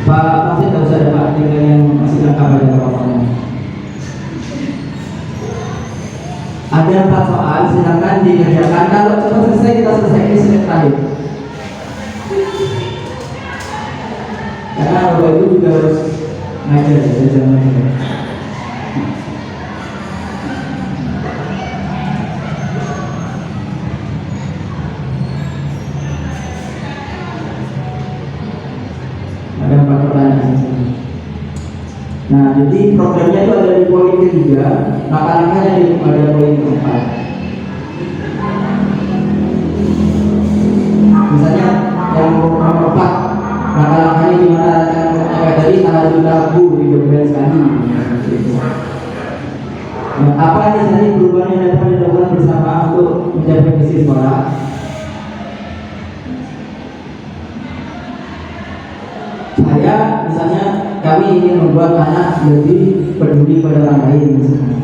[SPEAKER 2] Pak Masih tak usah ada Pak, yang masih lengkap ada Bapaknya. Ada 4 soal, silakan dikerjakan. Kalau cepat selesai kita selesai, ini slide terakhir. Karena Bapak Ibu juga harus ngajar ya, jangan ngajar. Ada 4 pertanyaan. Nah, jadi programnya itu ada di poin ketiga, langkah-langkahnya ada poin keempat. Misalnya yang nomor 4, langkah-langkahnya gimana cara tadi tahabu di beberapa sekali. Nah, apa misalnya perubahan yang dapat dilakukan bersama untuk mencapai visi sekolah? Saya misalnya kami ingin membuat anak lebih peduli pada orang lain misalnya.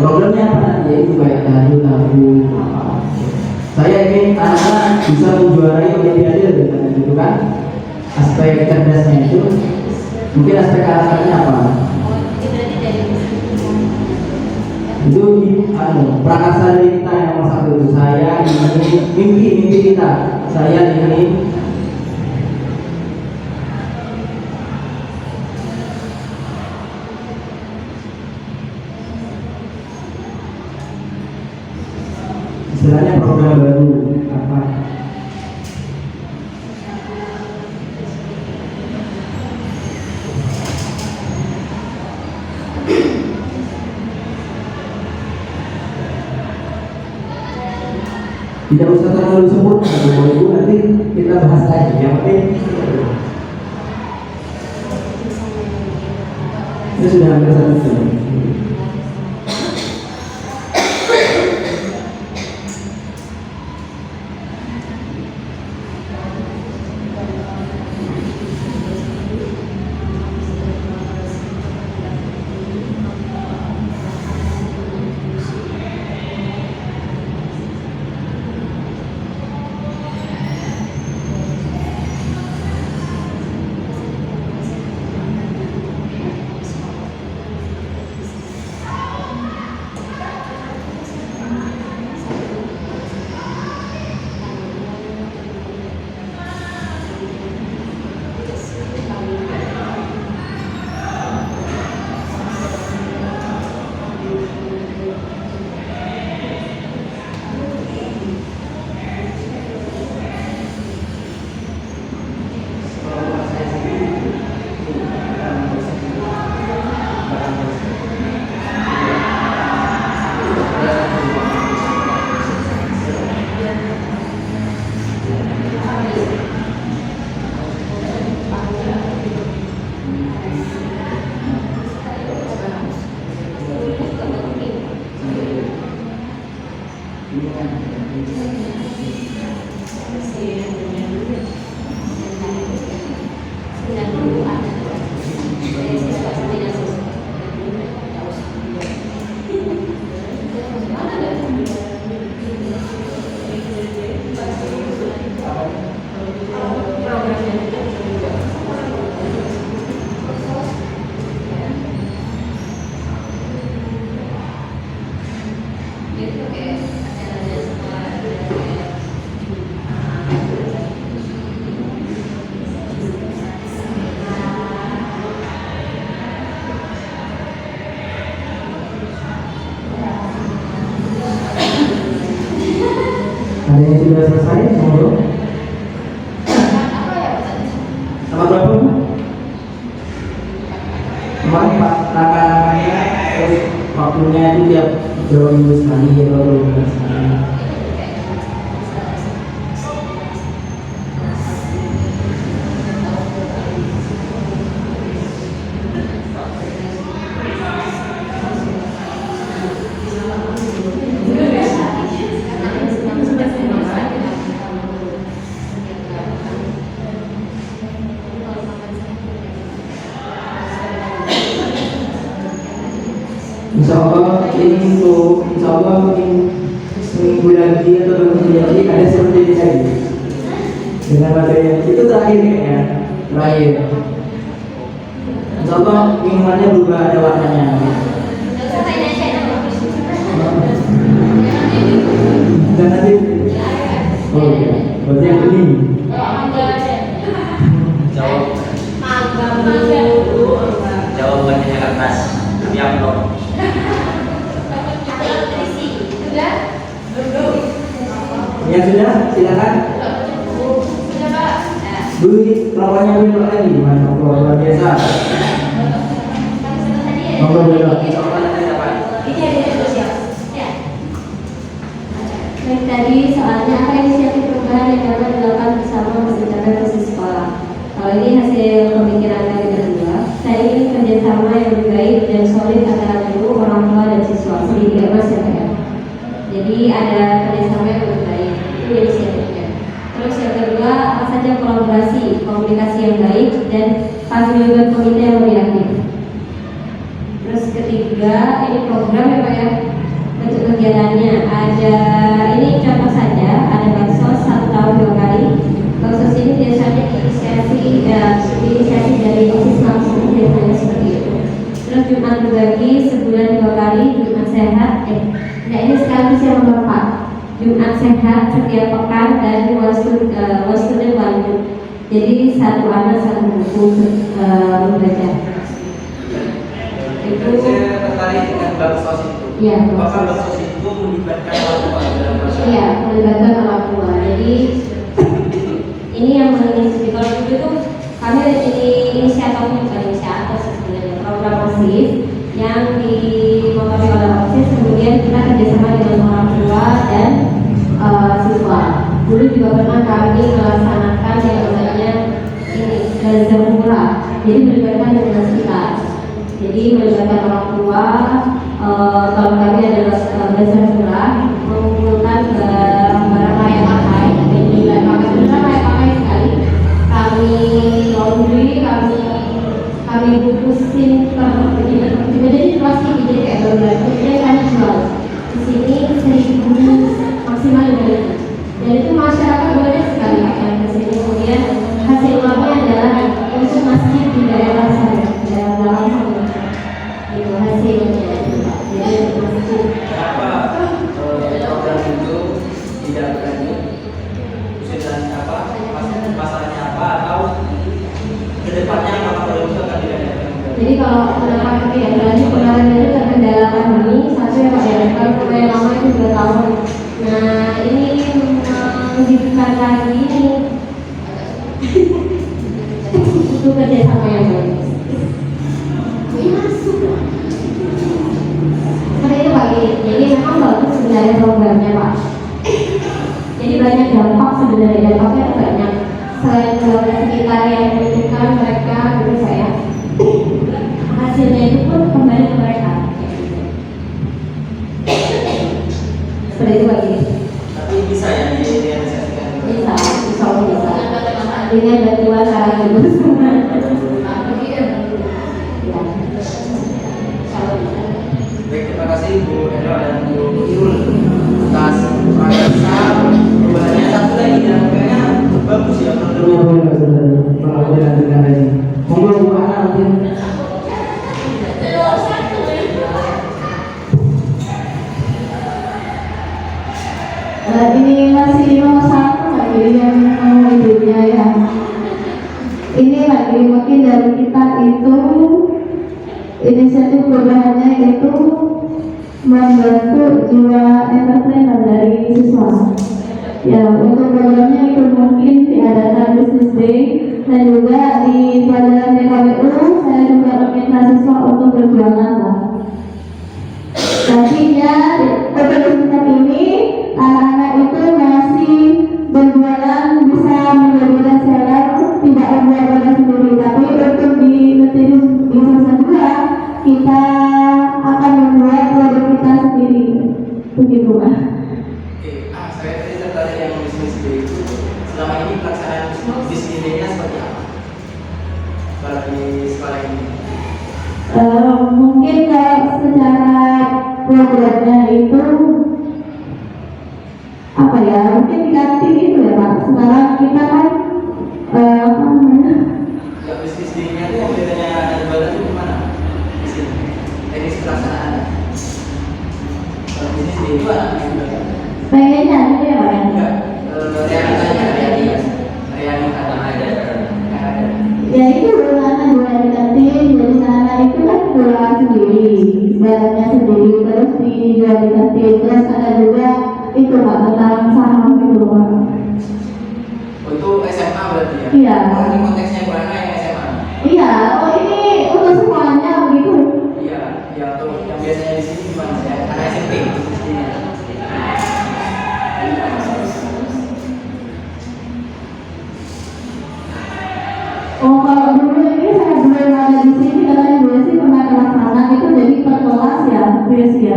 [SPEAKER 2] Programnya apa nanti? Yaitu kayak tahabu. Saya ingin anak bisa menjuarai olimpiade misalnya gitu kan. Aspek cerdasnya itu mungkin aspek karakternya apa? Itu prakarsa dari kita yang nomor 1 itu. Saya ingin mimpi kita. Saya ingin istilahnya program baru apa? Tidak usah terlalu sempurna, Bapak Ibu, nanti kita bahas lagi. Yang penting ini sudah hampir 1 jam. Nomor berapa? Nomor 4. Langkah-langkahnya terus waktunya itu tiap berapa minggu sekali atau 2 bulan sekali. Insya Allah mungkin seminggu lagi atau 2 minggu lagi ada seperti ini lagi dengan materi yang itu terakhir kayaknya terakhir. Insya Allah minumannya berubah, ada warnanya. Dan nanti oh iya, berarti yang ini
[SPEAKER 6] jawabannya atas yang belum.
[SPEAKER 2] Ya sudah, silakan. Dulu lawannya dulu lagi gimana? Luar biasa. Monggo dulu.
[SPEAKER 7] Baik, tadi soalnya apa inisiatif perubahan yang dapat dilakukan bersama masyarakat khusus sekolah. Kalau ini hasil pemikiran kami berdua, saya ingin kerjasama yang lebih baik dan solid antara guru, orang tua, dan siswa. Sedikit mas ya Pak ya. Jadi ada kerjasama yang lebih baik, itu inisiatifnya. Terus yang kedua, apa saja kolaborasi, komunikasi yang baik, dan paguyuban komite yang lebih aktif. Terus ketiga, ini program ya Pak ya. Bentuk kegiatannya ada, ini contoh saja, ada baksos 1 tahun 2 kali. Baksos ini biasanya diinisiasi dari OSIS langsung, biasanya seperti itu. Terus Jumat berbagi sebulan 2 kali, Jumat sehat. Nah ini sekaligus yang nomor 4, Jumat sehat setiap pekan dari one student one book. Jadi 1 anak 1 buku membaca. Itu
[SPEAKER 2] Saya tertarik dengan baksos itu.
[SPEAKER 7] Iya,
[SPEAKER 2] Apakah baksos itu melibatkan orang tua dalam masyarakat?
[SPEAKER 7] iya, melibatkan orang tua. Jadi ini yang menginisiasi. Kalau dulu itu kami ini inisiatornya, bukan inisiator sebenarnya, program OSIS yang dimotori oleh OSIS. Kemudian kita kerjasama dengan orang tua dan siswa. Dulu juga pernah kami melaksanakan yang namanya ini belajar murah. Jadi melibatkan dengan sekitar. Jadi melibatkan orang tua. Kalau kami adalah belajar murah, mengumpulkan barang layak pakai, dan juga layak pakai sekali. Kami laundry, kami bungkusin jadi plastik, jadi kayak barang. Kemudian kami jual. Di sini 1.000 maksimal 5.000. Dan itu masyarakat banyak sekali yang kesini. Kemudian hasil uangnya adalah untuk masjid di daerah saya, daerah dalam sana. Itu hasilnya. Jadi untuk masjid.
[SPEAKER 2] Kenapa program itu tidak berlanjut? Kesulitan apa? Masalahnya apa? Atau kedepannya apakah program itu akan dilanjutkan?
[SPEAKER 7] Jadi kalau kenapa tidak berlanjut, kemarin itu terkendala pandemi. Satu ya Pak ya, kalau lumayan lama itu 2 tahun. Nah ini menghidupkan lagi ini itu kerjasama yang baik. Seperti itu Pak. Jadi memang bagus sebenarnya programnya Pak. Jadi banyak dampak sebenarnya, dampaknya itu banyak. Selain keluarga sekitar yang membutuhkan mereka, gitu saya, hasilnya itu pun kembali ke mereka. Seperti itu Pak.
[SPEAKER 2] Tapi bisa ya direalisasikan?
[SPEAKER 7] Bisa, insya Allah bisa. Dengan bantuan cara ibu semua.
[SPEAKER 2] Baik, terima kasih Bu Eno dan Bu Irul atas perubahannya. Satu lagi yang kayaknya bagus ya programnya lagi. Monggo Bu Ana mungkin.
[SPEAKER 3] Ini masih nomor 1 lagi yang mau hidupnya ya. Ini lagi mungkin dari kita itu inisiatif perubahannya itu membantu jiwa entrepreneur dari siswa. Ya, untuk programnya itu mungkin diadakan Business Day
[SPEAKER 8] dan juga di pelajaran DKWU saya juga meminta siswa untuk berjualan lah. Nantinya pada tingkat ini anak-anak itu masih berjualan bisa menjadi reseller, tidak membuat produk sendiri, tapi untuk di semester 2 kita akan membuat produk kita sendiri, begitu Pak.
[SPEAKER 2] Saya tadi tertarik yang bisnis ide itu. Selama ini pelaksanaan bisnis idenya seperti apa? Kalau di sekolah ini?
[SPEAKER 8] Mungkin kalau secara programnya itu apa ya? Mungkin di kantin itu ya Pak. Sekarang kita kan apa namanya?
[SPEAKER 2] Ya, bisnis idenya itu yang bedanya ada jualan itu gimana? Di sini. Teknis pelaksanaan. Kalau bisnis ide itu anak yang jualan.
[SPEAKER 8] Pengennya gitu ya Pak?
[SPEAKER 2] Enggak, realita ada.
[SPEAKER 8] Ya itu anak jualan di kantin, jadi sana itu kan jualan sendiri, barangnya sendiri, terus dijual di kantin, terus ada juga itu Pak tentang saham gitu Pak.
[SPEAKER 2] Untuk SMA berarti ya?
[SPEAKER 8] Iya.
[SPEAKER 2] Oh, ini konteksnya bukan yang SMA.
[SPEAKER 8] Iya, oh ini untuk semuanya begitu.
[SPEAKER 2] Iya, ya untuk yang biasanya di sini gimana ya? Anak SMP bisnisnya.
[SPEAKER 8] Oh kalau dulu ini saya belum ada di sini karena dulu sih pernah terlaksana itu jadi per kelas ya, Chris ya,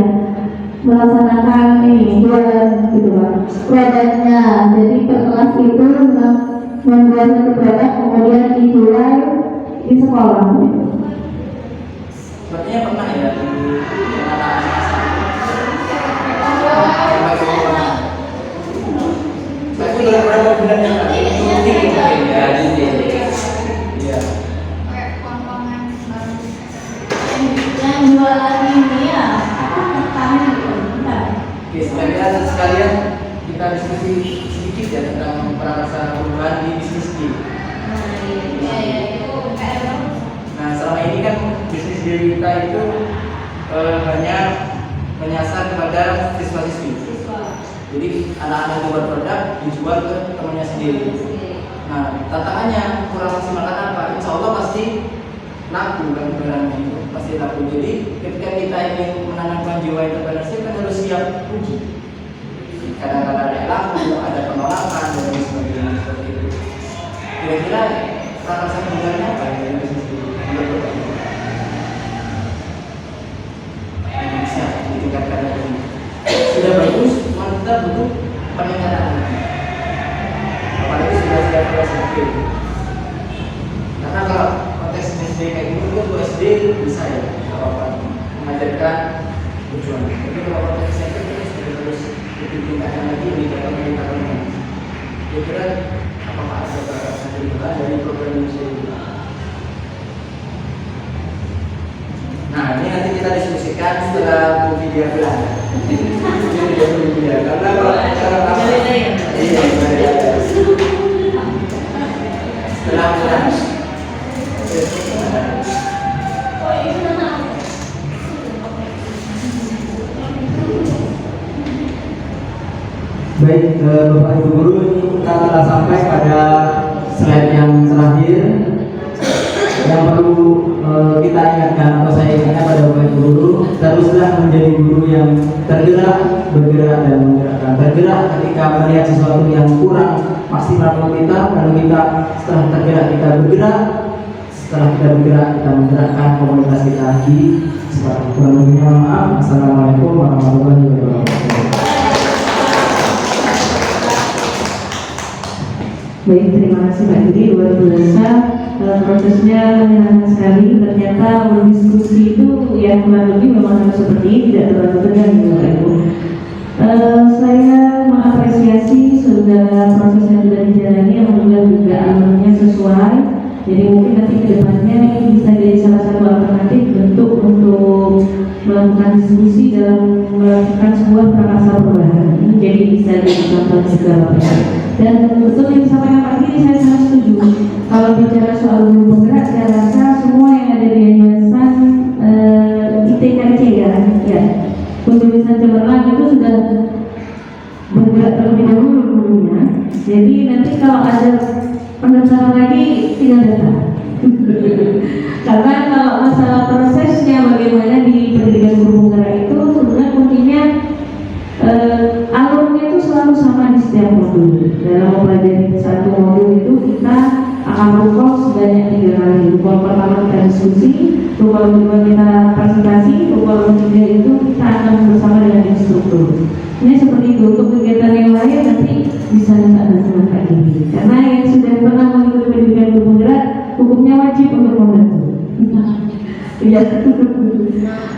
[SPEAKER 8] melaksanakan ini jualan gitu Pak. Produknya jadi per kelas itu membuat satu produk kemudian dijual di sekolah gitu.
[SPEAKER 2] Sepertinya pernah ya di anak-anak saya itu berapa bulan yang lalu? Ya, iya.
[SPEAKER 8] Yang jualan ini ya, kami
[SPEAKER 2] Oke, sekalian kita diskusi sedikit ya tentang prakarsa perubahan di bisnis ini. Nah, selama ini kan bisnis diri kita itu hanya menyasar kepada siswa-siswi. Jadi anak-anak yang buat produk dijual ke temannya sendiri. Nah, tantangannya kurang maksimalkan apa? Insya Allah pasti laku kan barangnya itu, pasti laku. Jadi ketika kita ingin menanamkan jiwa entrepreneurship kan harus siap uji. Kadang-kadang ada laku, ada penolakan dan lain sebagainya seperti itu. Kira-kira prakarsa perubahannya apa yang dari bisnis ini? Bisa ditingkatkan lagi. Sudah bagus, cuma kita butuh peningkatan lagi. Apalagi sudah siap kelas SD. Karena kalau konteks SD kayak gitu kan untuk SD bisa ya, apa mengajarkan tujuan. Tapi kalau konteks SMP kita sudah terus ditingkatkan lagi, meningkatkan lagi. Kira-kira apakah ada prakarsa perubahan dari program Indonesia ini? Nah, ini nanti kita diskusikan setelah video Belanda. Karena kalau cara setelah Belanda. Baik, Bapak Ibu Guru, kita telah sampai pada slide yang terakhir. Yang perlu kita ingatkan atau saya ingatkan pada Bapak Ibu Guru, teruslah menjadi guru yang tergerak, bergerak dan menggerakkan. Tergerak ketika melihat sesuatu yang kurang maksimal kita, lalu kita setelah tergerak kita bergerak, setelah kita bergerak kita menggerakkan komunitas kita di sekolah. Kurang lebihnya mohon maaf. Assalamualaikum warahmatullahi wabarakatuh.
[SPEAKER 1] Baik, terima kasih Pak Yudi, luar biasa. Prosesnya menyenangkan sekali. Ternyata berdiskusi itu yang kurang lebih memang harus seperti ini, tidak terlalu tegang ya Pak Ibu. Saya mengapresiasi segala proses yang sudah dijalani, alhamdulillah juga alurnya sesuai. Jadi mungkin nanti kedepannya ini bisa jadi salah satu alternatif bentuk untuk melakukan diskusi dalam melakukan sebuah prakarsa perubahan. Ini jadi bisa jadi contoh juga Bapak Ibu. Dan betul yang disampaikan Pak Giri, saya sangat setuju. Kalau bicara soal guru penggerak, saya rasa semua yang ada di yayasan ITKC ya, Penjurusan Cemerlang itu sudah bergerak terlebih dahulu gurunya. Jadi nanti kalau ada pendaftaran lagi tinggal datang. Karena kalau masalah prosesnya bagaimana di pendidikan guru penggerak itu sebenarnya kuncinya alurnya itu selalu sama di setiap modul. Dalam mempelajari satu modul itu kita akan rukol sebanyak 3 kali. Rukol pertama kita diskusi, rukol kedua kita presentasi, rukol ketiga itu kita akan bersama dengan instruktur. Ini seperti itu. Untuk kegiatan yang lain nanti bisa minta bantuan Kak Dini. Karena yang sudah pernah mengikuti pendidikan guru penggerak hukumnya wajib untuk membantu. Ya,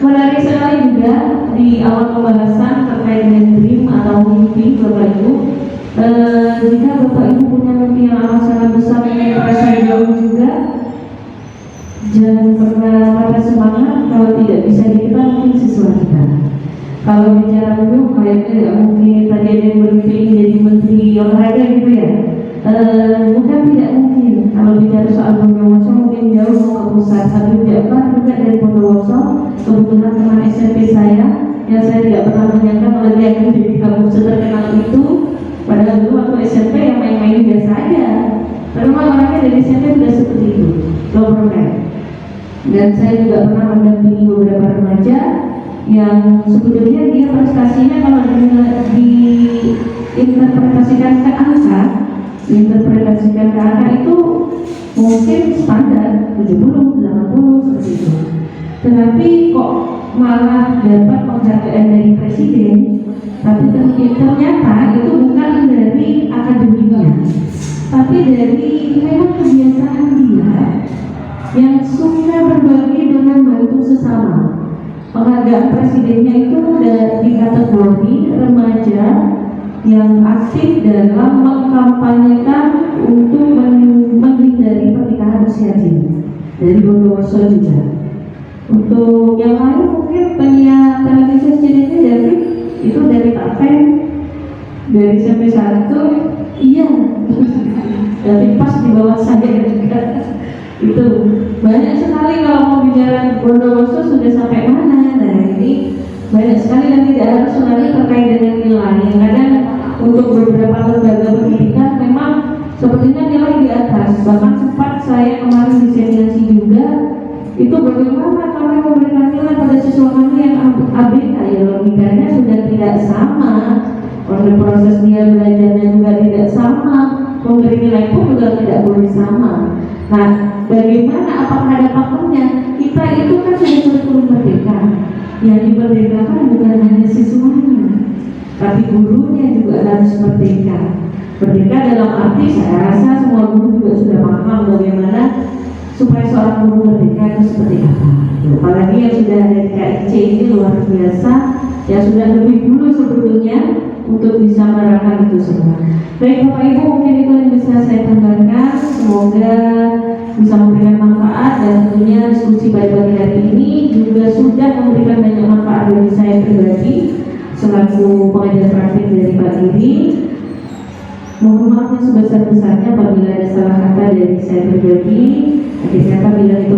[SPEAKER 1] menarik sekali juga di awal pembahasan terkait dengan dream atau mimpi Bapak Ibu. Jika Bapak Ibu punya mimpi yang amat sangat besar yang terasa jauh juga, jangan pernah patah semangat. Kalau tidak bisa kita mungkin siswa kita. Kalau bicara dulu kayaknya nggak mungkin. Tadi ada yang bermimpi jadi menteri olahraga gitu ya. Bukan tidak mungkin. Kalau bicara soal Bondowoso mungkin jauh ke pusat. Habib Ja'far juga dari Bondowoso, kebetulan teman SMP saya yang saya tidak pernah menyangka kalau dia akan jadi kampus terkenal itu. Padahal dulu waktu SMP yang main-main biasa aja. Tapi memang orangnya dari SMP sudah seperti itu, Dobrokan. Dan saya juga pernah mendampingi beberapa remaja yang sebetulnya dia prestasinya kalau diinterpretasikan ke angka, itu mungkin standar 70, 80 seperti itu. Tetapi kok malah dapat penghargaan dari presiden, tapi ternyata itu bukan dari akademiknya, tapi dari memang kebiasaan dia yang suka berbagi dengan bantu sesama. Penghargaan presidennya itu di kategori remaja yang aktif dalam mengkampanyekan untuk menghindari pernikahan usia dini dari Bondowoso juga. Untuk yang lain mungkin penyiar televisi sejenisnya David itu dari Tapen, dari SMP 1, iya, David pas di bawah saya juga. Itu banyak sekali kalau mau bicara Bondowoso sudah sampai mana. Nah ini banyak sekali yang tidak harus lagi terkait dengan nilai. Kadang untuk beberapa lembaga pendidikan memang sepertinya nilai di atas. Bahkan sempat saya kemarin diseminasi juga itu bagaimana kami memberikan nilai pada siswa kami yang ABK, ya logikanya sudah tidak sama. Proses dia belajarnya juga tidak sama, memberi nilai pun juga tidak boleh sama. Nah, bagaimana, apakah ada faktornya? Kita itu kan sudah kurikulum merdeka. Yang dimerdekakan bukan hanya siswanya, tapi gurunya juga harus merdeka. Merdeka dalam arti saya rasa semua guru juga sudah paham bagaimana supaya seorang guru merdeka itu seperti apa. Apalagi yang sudah ada di KIC ini luar biasa, yang sudah lebih dulu sebetulnya untuk bisa menerapkan itu semua. Baik Bapak Ibu, mungkin itu yang bisa saya tambahkan. Semoga bisa memberikan manfaat dan tentunya diskusi pada pagi hari ini juga sudah memberikan banyak manfaat bagi saya pribadi selaku pengajar praktik dari Pak Dini. Mohon maaf yang sebesar-besarnya apabila ada salah kata dari saya pribadi. Akhirnya apabila itu